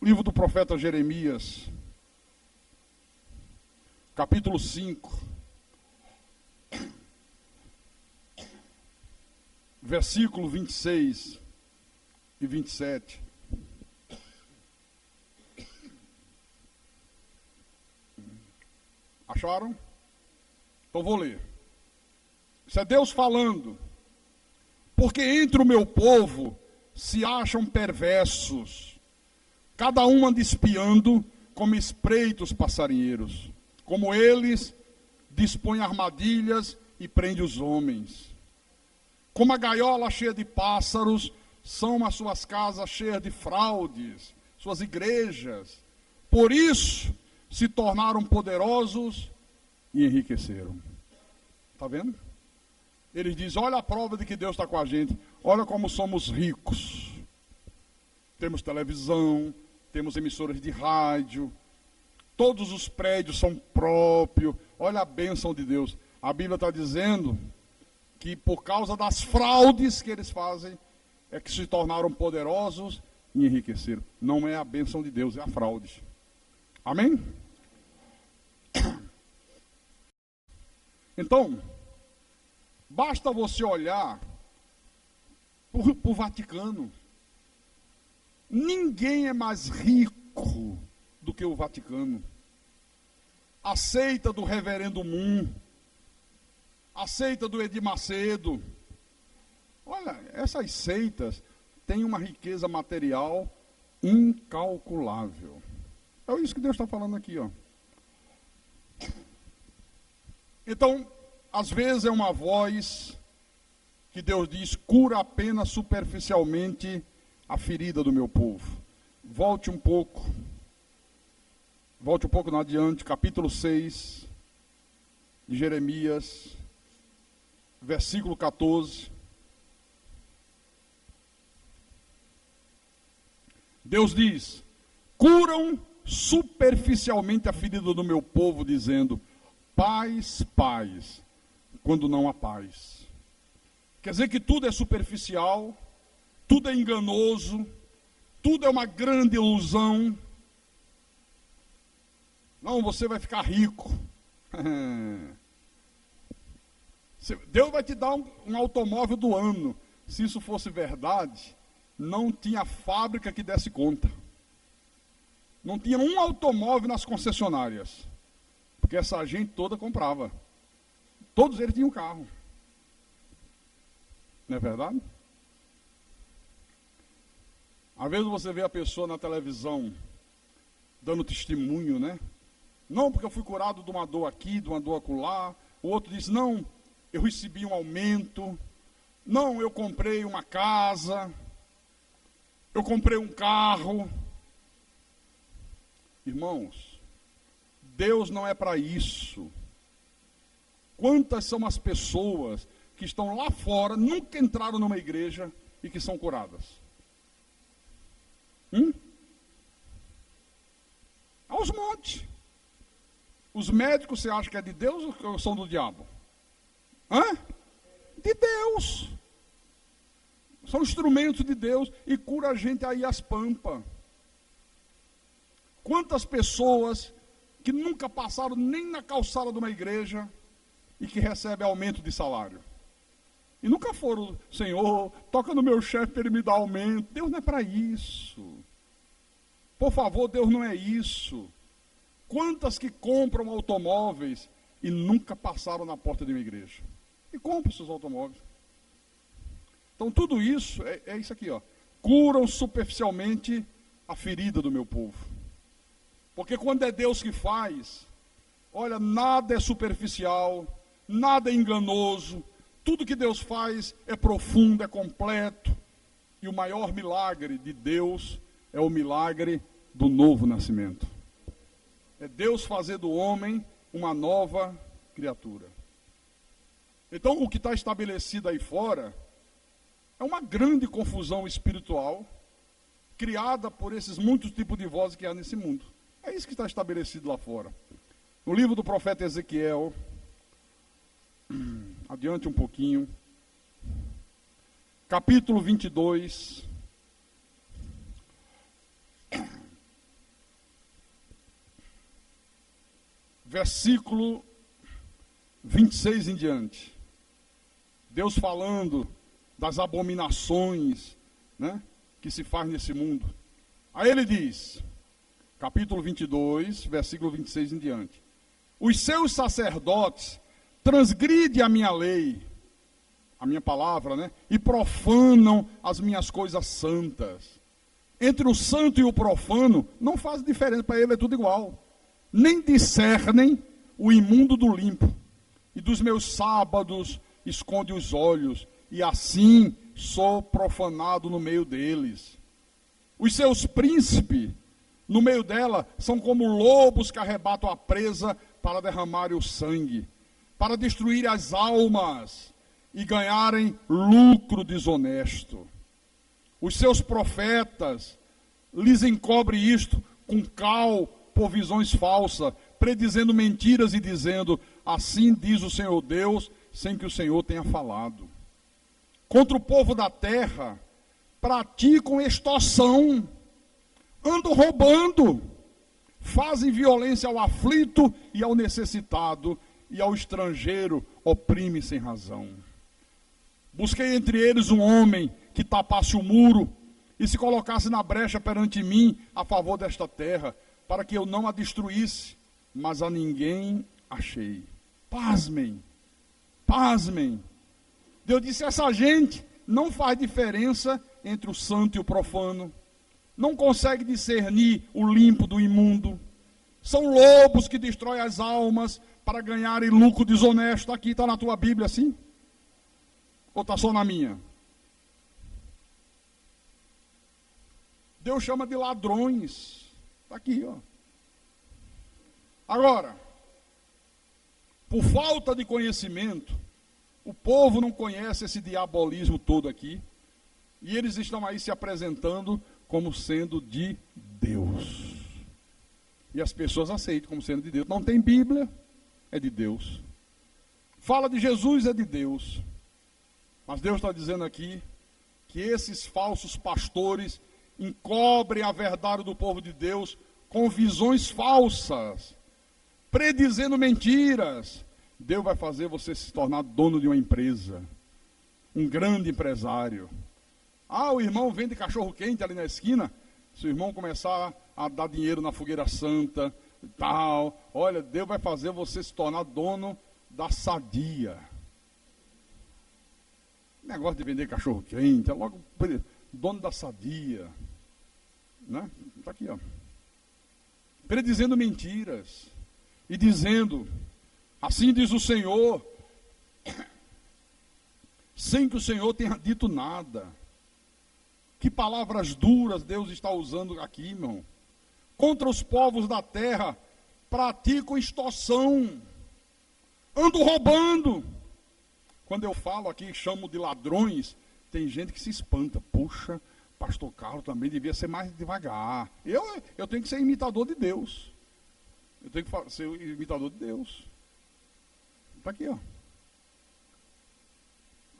Livro do profeta Jeremias, capítulo 5, versículo 26 e 27. Acharam? Então vou ler. Isso é Deus falando. Porque entre o meu povo se acham perversos, cada um anda espiando como espreitos passarinheiros. Como eles dispõem armadilhas e prende os homens. Como a gaiola cheia de pássaros, são as suas casas cheias de fraudes, suas igrejas. Por isso se tornaram poderosos e enriqueceram. Está vendo? Eles dizem: olha a prova de que Deus está com a gente. Olha como somos ricos. Temos televisão, temos emissoras de rádio, todos os prédios são próprios. Olha a bênção de Deus. A Bíblia está dizendo que por causa das fraudes que eles fazem, é que se tornaram poderosos e enriqueceram. Não é a bênção de Deus, é a fraude. Amém? Então, basta você olhar para o Vaticano. Ninguém é mais rico do que o Vaticano. A seita do Reverendo Moon, a seita do Edir Macedo. Olha, essas seitas têm uma riqueza material incalculável. É isso que Deus está falando aqui, ó. Então, às vezes é uma voz que Deus diz, cura apenas superficialmente a ferida do meu povo. Volte um pouco no adiante, capítulo 6 de Jeremias, versículo 14. Deus diz, curam superficialmente a ferida do meu povo, dizendo, paz, paz, quando não há paz. Quer dizer que tudo é superficial, tudo é enganoso, tudo é uma grande ilusão. Não, você vai ficar rico. Deus vai te dar um automóvel do ano. Se isso fosse verdade, não tinha fábrica que desse conta. Não tinha um automóvel nas concessionárias. Porque essa gente toda comprava. Todos eles tinham carro. Não é verdade? Às vezes você vê a pessoa na televisão dando testemunho, né? Não, porque eu fui curado de uma dor aqui, de uma dor acolá. O outro diz, não, eu recebi um aumento. Não, eu comprei uma casa. Eu comprei um carro. Irmãos, Deus não é para isso. Quantas são as pessoas que estão lá fora, nunca entraram numa igreja e que são curadas? Aos montes. Os médicos, você acha que é de Deus ou são do diabo? De Deus. São instrumentos de Deus e cura a gente aí às pampas. Quantas pessoas que nunca passaram nem na calçada de uma igreja e que recebem aumento de salário? E nunca foram, Senhor, toca no meu chefe para ele me dar aumento. Deus não é para isso. Por favor, Deus não é isso. Quantas que compram automóveis e nunca passaram na porta de uma igreja? E compram seus automóveis. Então tudo isso é isso aqui, ó. Curam superficialmente a ferida do meu povo. Porque quando é Deus que faz, olha, nada é superficial, nada é enganoso, tudo que Deus faz é profundo, é completo. E o maior milagre de Deus é o milagre do novo nascimento. É Deus fazer do homem uma nova criatura. Então, o que está estabelecido aí fora é uma grande confusão espiritual criada por esses muitos tipos de vozes que há nesse mundo. É isso que está estabelecido lá fora. No livro do profeta Ezequiel, adiante um pouquinho, capítulo 22, versículo 26 em diante. Deus falando das abominações, né, que se faz nesse mundo. Aí ele diz, capítulo 22, versículo 26 em diante. Os seus sacerdotes transgridem a minha lei, a minha palavra, né, e profanam as minhas coisas santas. Entre o santo e o profano, não faz diferença, para ele é tudo igual. Nem discernem o imundo do limpo. E dos meus sábados esconde os olhos, e assim sou profanado no meio deles. Os seus príncipes, no meio dela, são como lobos que arrebatam a presa para derramarem o sangue, para destruir as almas e ganharem lucro desonesto. Os seus profetas lhes encobrem isto com cal por visões falsas, predizendo mentiras e dizendo, assim diz o Senhor Deus, sem que o Senhor tenha falado. Contra o povo da terra, praticam extorsão, andam roubando, fazem violência ao aflito e ao necessitado, e ao estrangeiro oprime sem razão. Busquei entre eles um homem que tapasse o muro e se colocasse na brecha perante mim a favor desta terra, para que eu não a destruísse, mas a ninguém achei. Pasmem, pasmem. Deus disse, essa gente não faz diferença entre o santo e o profano, não consegue discernir o limpo do imundo, são lobos que destroem as almas, para ganharem lucro desonesto. Aqui está na tua Bíblia assim? Ou está só na minha? Deus chama de ladrões. Está aqui, ó. Agora, por falta de conhecimento, o povo não conhece esse diabolismo todo aqui. E eles estão aí se apresentando como sendo de Deus. E as pessoas aceitam como sendo de Deus. Não tem Bíblia, é de Deus. Fala de Jesus, é de Deus. Mas Deus está dizendo aqui que esses falsos pastores encobrem a verdade do povo de Deus com visões falsas, predizendo mentiras. Deus vai fazer você se tornar dono de uma empresa, um grande empresário. Ah, o irmão vende cachorro-quente ali na esquina. Se o irmão começar a dar dinheiro na fogueira santa e tal, olha, Deus vai fazer você se tornar dono da Sadia. Negócio de vender cachorro-quente, é logo dono da Sadia. Né? Está aqui, ó. Predizendo mentiras. E dizendo, assim diz o Senhor, sem que o Senhor tenha dito nada. Que palavras duras Deus está usando aqui, irmão. Contra os povos da terra, praticam extorsão. Ando roubando. Quando eu falo aqui, chamo de ladrões, tem gente que se espanta. Puxa, pastor Carlos também devia ser mais devagar. Eu tenho que ser imitador de Deus. Eu tenho que ser imitador de Deus. Está aqui, ó.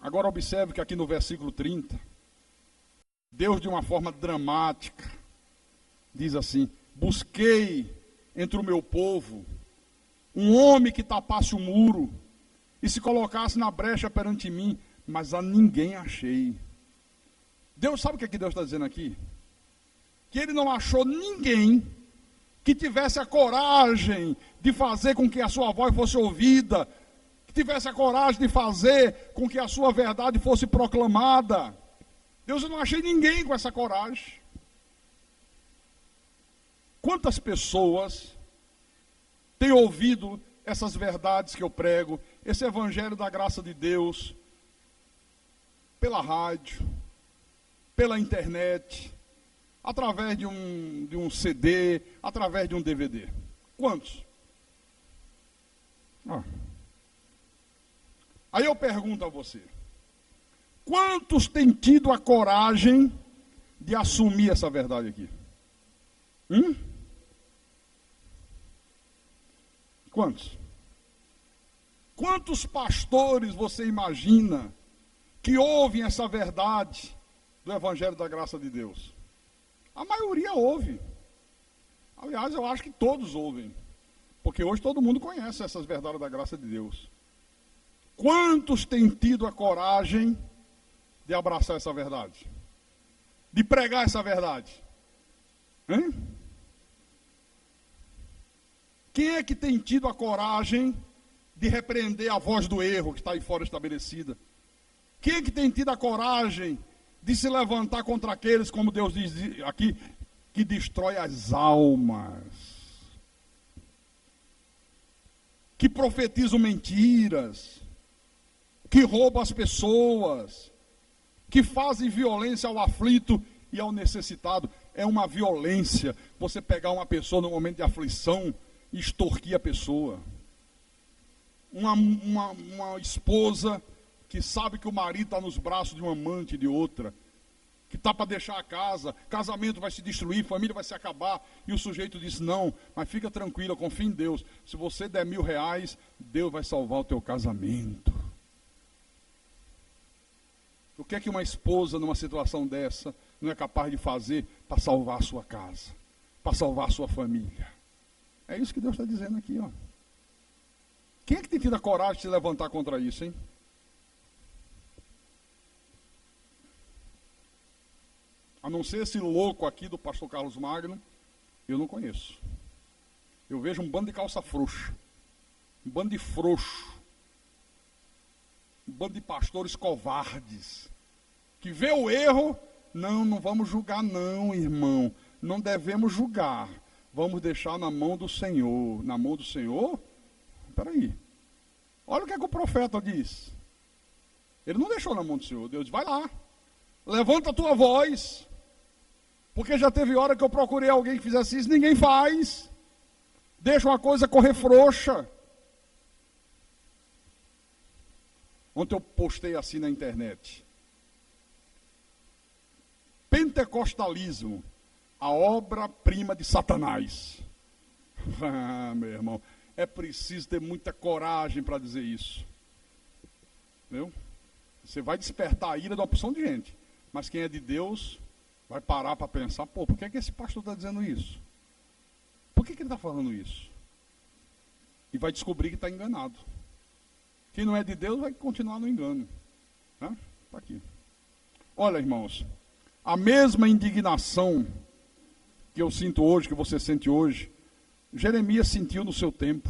Agora observe que aqui no versículo 30, Deus de uma forma dramática diz assim: busquei entre o meu povo um homem que tapasse o muro e se colocasse na brecha perante mim, mas a ninguém achei. Deus, sabe o que Deus está dizendo aqui? Que ele não achou ninguém que tivesse a coragem de fazer com que a sua voz fosse ouvida, que tivesse a coragem de fazer com que a sua verdade fosse proclamada. Deus, eu não achei ninguém com essa coragem. Quantas pessoas têm ouvido essas verdades que eu prego, esse evangelho da graça de Deus, pela rádio, pela internet, através de um CD, através de um DVD? Quantos? Aí eu pergunto a você, quantos têm tido a coragem de assumir essa verdade aqui? Quantos? Quantos pastores você imagina que ouvem essa verdade do Evangelho da Graça de Deus? A maioria ouve. Aliás, eu acho que todos ouvem. Porque hoje todo mundo conhece essas verdades da graça de Deus. Quantos têm tido a coragem de abraçar essa verdade? De pregar essa verdade? Hein? Quem é que tem tido a coragem de repreender a voz do erro que está aí fora estabelecida? Quem é que tem tido a coragem de se levantar contra aqueles, como Deus diz aqui, que destrói as almas, que profetizam mentiras, que roubam as pessoas, que fazem violência ao aflito e ao necessitado? É uma violência você pegar uma pessoa no momento de aflição e extorquir a pessoa. Uma esposa que sabe que o marido está nos braços de um amante, de outra, que está para deixar a casa, casamento vai se destruir, família vai se acabar, e o sujeito diz: não, mas fica tranquila, confia em Deus, se você der R$1.000, Deus vai salvar o teu casamento. O que é que uma esposa numa situação dessa não é capaz de fazer para salvar a sua casa, para salvar a sua família? É isso que Deus está dizendo aqui, ó. Quem é que tem tido a coragem de se levantar contra isso, hein? A não ser esse louco aqui do pastor Carlos Magno, eu não conheço. Eu vejo um bando de calça frouxa, um bando de frouxo, um bando de pastores covardes, que vê o erro. Não vamos julgar não, irmão, não devemos julgar, vamos deixar na mão do Senhor. Na mão do Senhor? Peraí. Olha o que é que o profeta diz. Ele não deixou na mão do Senhor. Deus diz, vai lá. Levanta a tua voz. Porque já teve hora que eu procurei alguém que fizesse isso, ninguém faz. Deixa uma coisa correr frouxa. Ontem eu postei assim na internet. Pentecostalismo, a obra-prima de Satanás. Ah, meu irmão, é preciso ter muita coragem para dizer isso. Entendeu? Você vai despertar a ira de uma porção de gente. Mas quem é de Deus vai parar para pensar, pô, por que esse pastor está dizendo isso? Por que ele está falando isso? E vai descobrir que está enganado. Quem não é de Deus vai continuar no engano. Está aqui. Olha, irmãos, a mesma indignação que eu sinto hoje, que você sente hoje, Jeremias sentiu no seu tempo.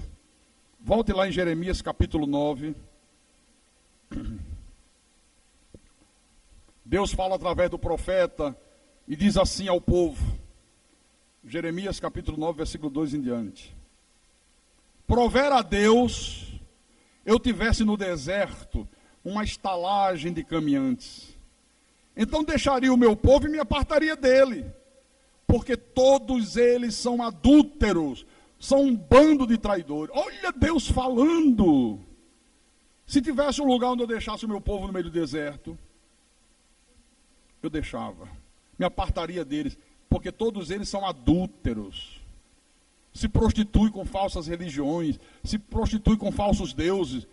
Volte lá em Jeremias capítulo 9. Deus fala através do profeta e diz assim ao povo. Jeremias capítulo 9, versículo 2 em diante. Provera a Deus, eu tivesse no deserto uma estalagem de caminhantes. Então deixaria o meu povo e me apartaria dele. Porque todos eles são adúlteros, são um bando de traidores. Olha Deus falando. Se tivesse um lugar onde eu deixasse o meu povo no meio do deserto, eu deixava. Me apartaria deles, porque todos eles são adúlteros. Se prostituem com falsas religiões, se prostituem com falsos deuses.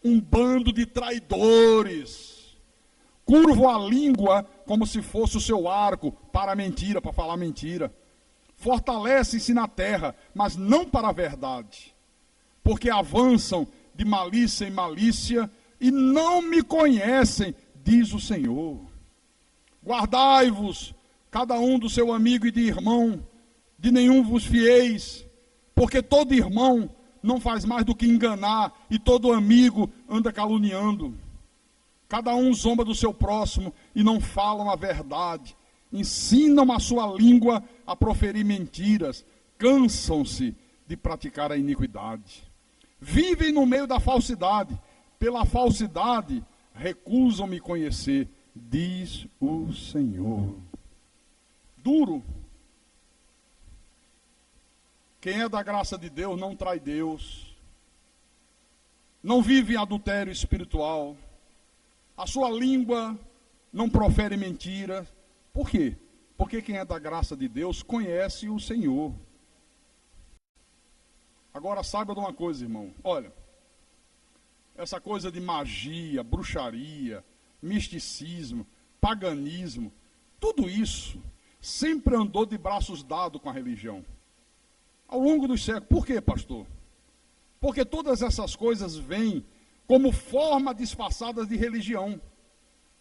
Um bando de traidores. Curvam a língua como se fosse o seu arco para a mentira, para falar mentira. Fortalecem-se na terra, mas não para a verdade. Porque avançam de malícia em malícia e não me conhecem, diz o Senhor. Guardai-vos, cada um do seu amigo e de irmão, de nenhum vos fieis, porque todo irmão não faz mais do que enganar, e todo amigo anda caluniando. Cada um zomba do seu próximo e não falam a verdade. Ensinam a sua língua a proferir mentiras. Cansam-se de praticar a iniquidade. Vivem no meio da falsidade. Pela falsidade recusam me conhecer, diz o Senhor. Duro. Quem é da graça de Deus não trai Deus. Não vive em adultério espiritual. A sua língua não profere mentira. Por quê? Porque quem é da graça de Deus conhece o Senhor. Agora saiba de uma coisa, irmão. Olha, essa coisa de magia, bruxaria, misticismo, paganismo, tudo isso sempre andou de braços dados com a religião. Ao longo dos séculos. Por quê, pastor? Porque todas essas coisas vêm como forma disfarçada de religião.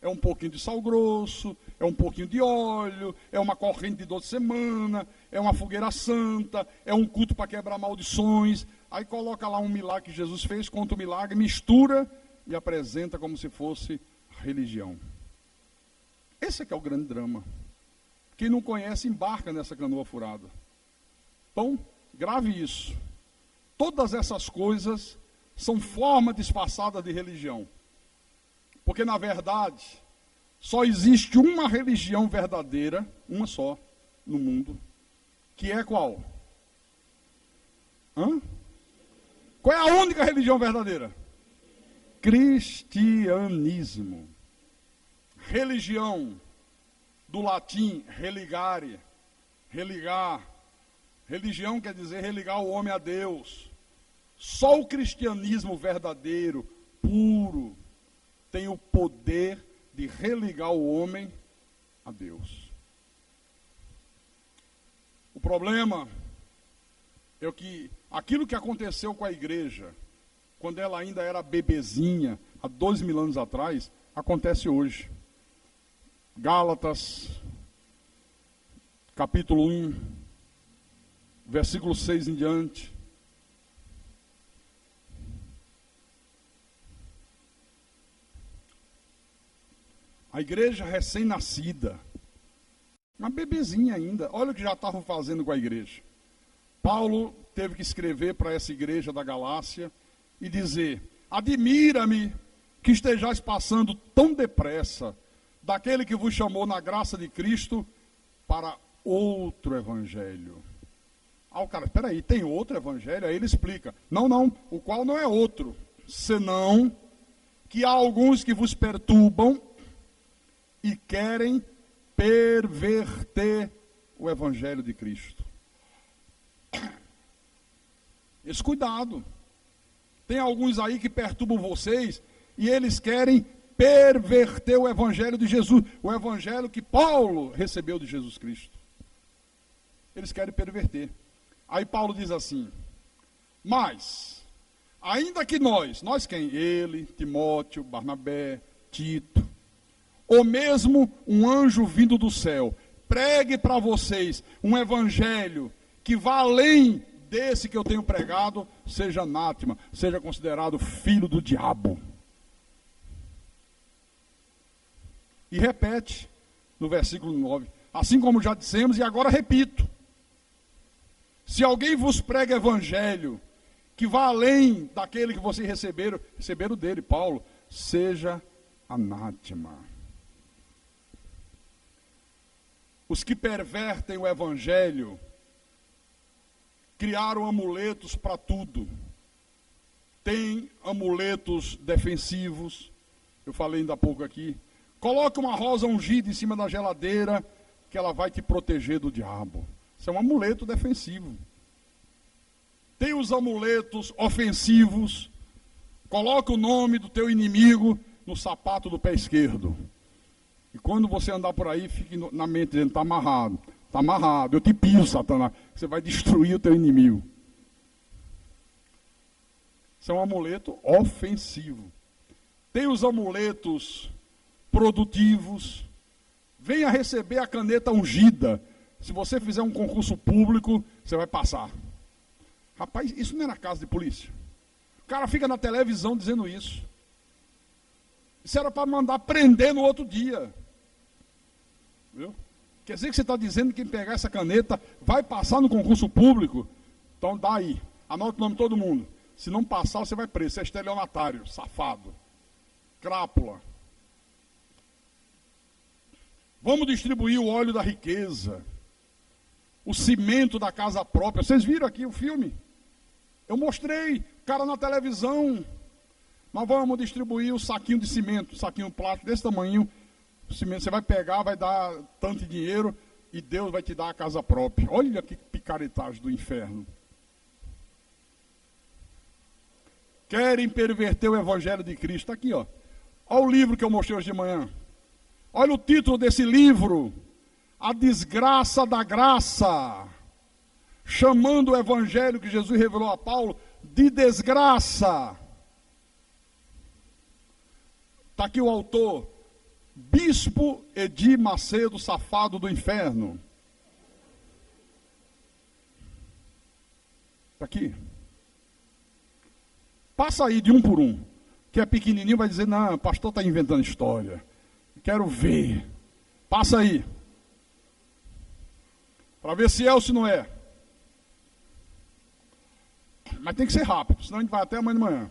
É um pouquinho de sal grosso, é um pouquinho de óleo, é uma corrente de 12 semanas, é uma fogueira santa, é um culto para quebrar maldições. Aí coloca lá um milagre que Jesus fez, conta o milagre, mistura e apresenta como se fosse religião. Esse é que é o grande drama. Quem não conhece, embarca nessa canoa furada. Então, grave isso. Todas essas coisas são formas disfarçadas de religião. Porque, na verdade, só existe uma religião verdadeira, uma só, no mundo, que é qual? Qual é a única religião verdadeira? Cristianismo. Religião, do latim, religare, religar. Religião quer dizer religar o homem a Deus. Só o cristianismo verdadeiro, puro, tem o poder de religar o homem a Deus. O problema é que aquilo que aconteceu com a igreja, quando ela ainda era bebezinha, há 2.000 anos atrás, acontece hoje. Gálatas, capítulo 1, versículo 6 em diante. A igreja recém-nascida, uma bebezinha ainda, olha o que já estavam fazendo com a igreja. Paulo teve que escrever para essa igreja da Galácia e dizer: admira-me que estejais passando tão depressa daquele que vos chamou na graça de Cristo para outro evangelho. O cara, espera aí, tem outro evangelho? Aí ele explica: não, o qual não é outro, senão que há alguns que vos perturbam e querem perverter o evangelho de Cristo. Esse cuidado. Tem alguns aí que perturbam vocês e eles querem perverter o evangelho de Jesus, o evangelho que Paulo recebeu de Jesus Cristo. Eles querem perverter. Aí Paulo diz assim: mas, ainda que nós quem? Ele, Timóteo, Barnabé, Tito, ou mesmo um anjo vindo do céu, pregue para vocês um evangelho que vá além desse que eu tenho pregado, seja anátema, seja considerado filho do diabo. E repete no versículo 9, assim como já dissemos, e agora repito: se alguém vos prega evangelho que vá além daquele que vocês receberam dele, Paulo, seja anátema. Os que pervertem o evangelho criaram amuletos para tudo. Tem amuletos defensivos, eu falei ainda há pouco aqui. Coloca uma rosa ungida em cima da geladeira, que ela vai te proteger do diabo. Isso é um amuleto defensivo. Tem os amuletos ofensivos. Coloca o nome do teu inimigo no sapato do pé esquerdo. E quando você andar por aí, fique na mente dizendo: está amarrado. Está amarrado, eu te piso, Satanás. Você vai destruir o teu inimigo. Isso é um amuleto ofensivo. Tem os amuletos produtivos. Venha receber a caneta ungida. Se você fizer um concurso público, você vai passar. Rapaz, isso não é na casa de polícia. O cara fica na televisão dizendo isso. Isso era para mandar prender no outro dia. Viu? Quer dizer que você está dizendo que quem pegar essa caneta vai passar no concurso público? Então dá aí, anota o nome de todo mundo. Se não passar, você vai preso. Você é estelionatário, safado, crápula. Vamos distribuir o óleo da riqueza, o cimento da casa própria. Vocês viram aqui o filme? Eu mostrei, cara na televisão. Nós vamos distribuir o saquinho de cimento, saquinho plástico desse tamanho. O cimento, você vai pegar, vai dar tanto de dinheiro e Deus vai te dar a casa própria. Olha que picaretagem do inferno. Querem perverter o evangelho de Cristo. Está aqui, ó. Olha o livro que eu mostrei hoje de manhã. Olha o título desse livro: A Desgraça da Graça. Chamando o evangelho que Jesus revelou a Paulo de desgraça. Está aqui o autor: Bispo Edir Macedo, safado do inferno. Está aqui. Passa aí de um por um. Que é pequenininho, vai dizer: não, o pastor está inventando história. Quero ver. Passa aí. Para ver se é ou se não é. Mas tem que ser rápido, senão a gente vai até amanhã de manhã.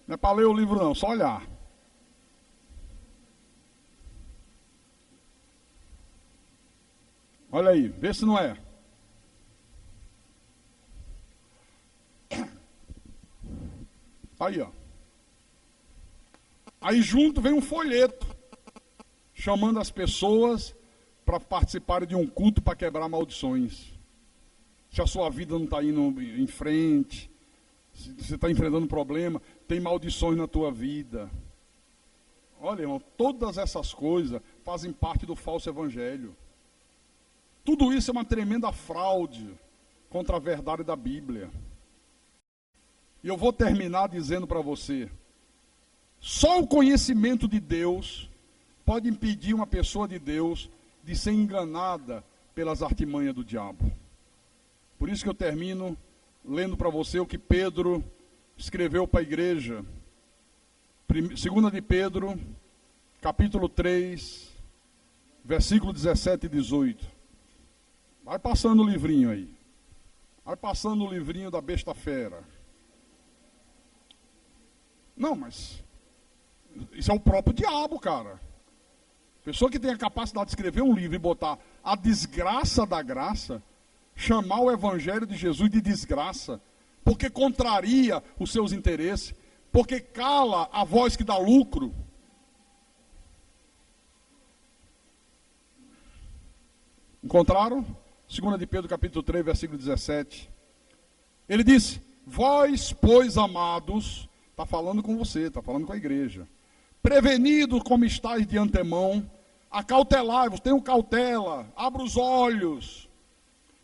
Não é para ler o livro não, só olhar. Olha aí, vê se não é. Aí, ó. Aí junto vem um folheto chamando as pessoas para participarem de um culto para quebrar maldições. Se a sua vida não está indo em frente, se você está enfrentando problema, tem maldições na tua vida. Olha, irmão, todas essas coisas fazem parte do falso evangelho. Tudo isso é uma tremenda fraude contra a verdade da Bíblia. E eu vou terminar dizendo para você: só o conhecimento de Deus pode impedir uma pessoa de Deus de ser enganada pelas artimanhas do diabo. Por isso que eu termino lendo para você o que Pedro escreveu para a igreja. 2 de Pedro, capítulo 3, versículo 17 e 18. Vai passando o livrinho aí. Vai passando o livrinho da besta fera. Não, mas isso é o próprio diabo, cara. Pessoa que tem a capacidade de escrever um livro e botar a desgraça da graça, chamar o evangelho de Jesus de desgraça, porque contraria os seus interesses, porque cala a voz que dá lucro. Encontraram? 2 de Pedro capítulo 3, versículo 17. Ele disse: vós, pois, amados, está falando com você, está falando com a igreja, prevenidos como estáis de antemão, acautelai-vos, tenham cautela, abra os olhos.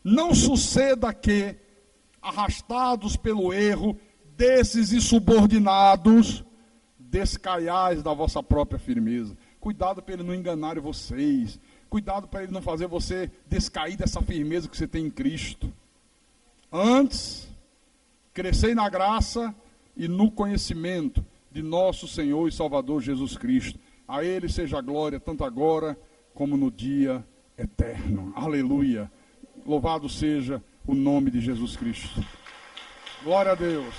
Não suceda que, arrastados pelo erro desses insubordinados, descaiais da vossa própria firmeza. Cuidado para ele não enganar vocês. Cuidado para ele não fazer você descair dessa firmeza que você tem em Cristo. Antes, crescei na graça e no conhecimento de nosso Senhor e Salvador Jesus Cristo. A Ele seja a glória, tanto agora como no dia eterno. Aleluia. Louvado seja o nome de Jesus Cristo. Glória a Deus.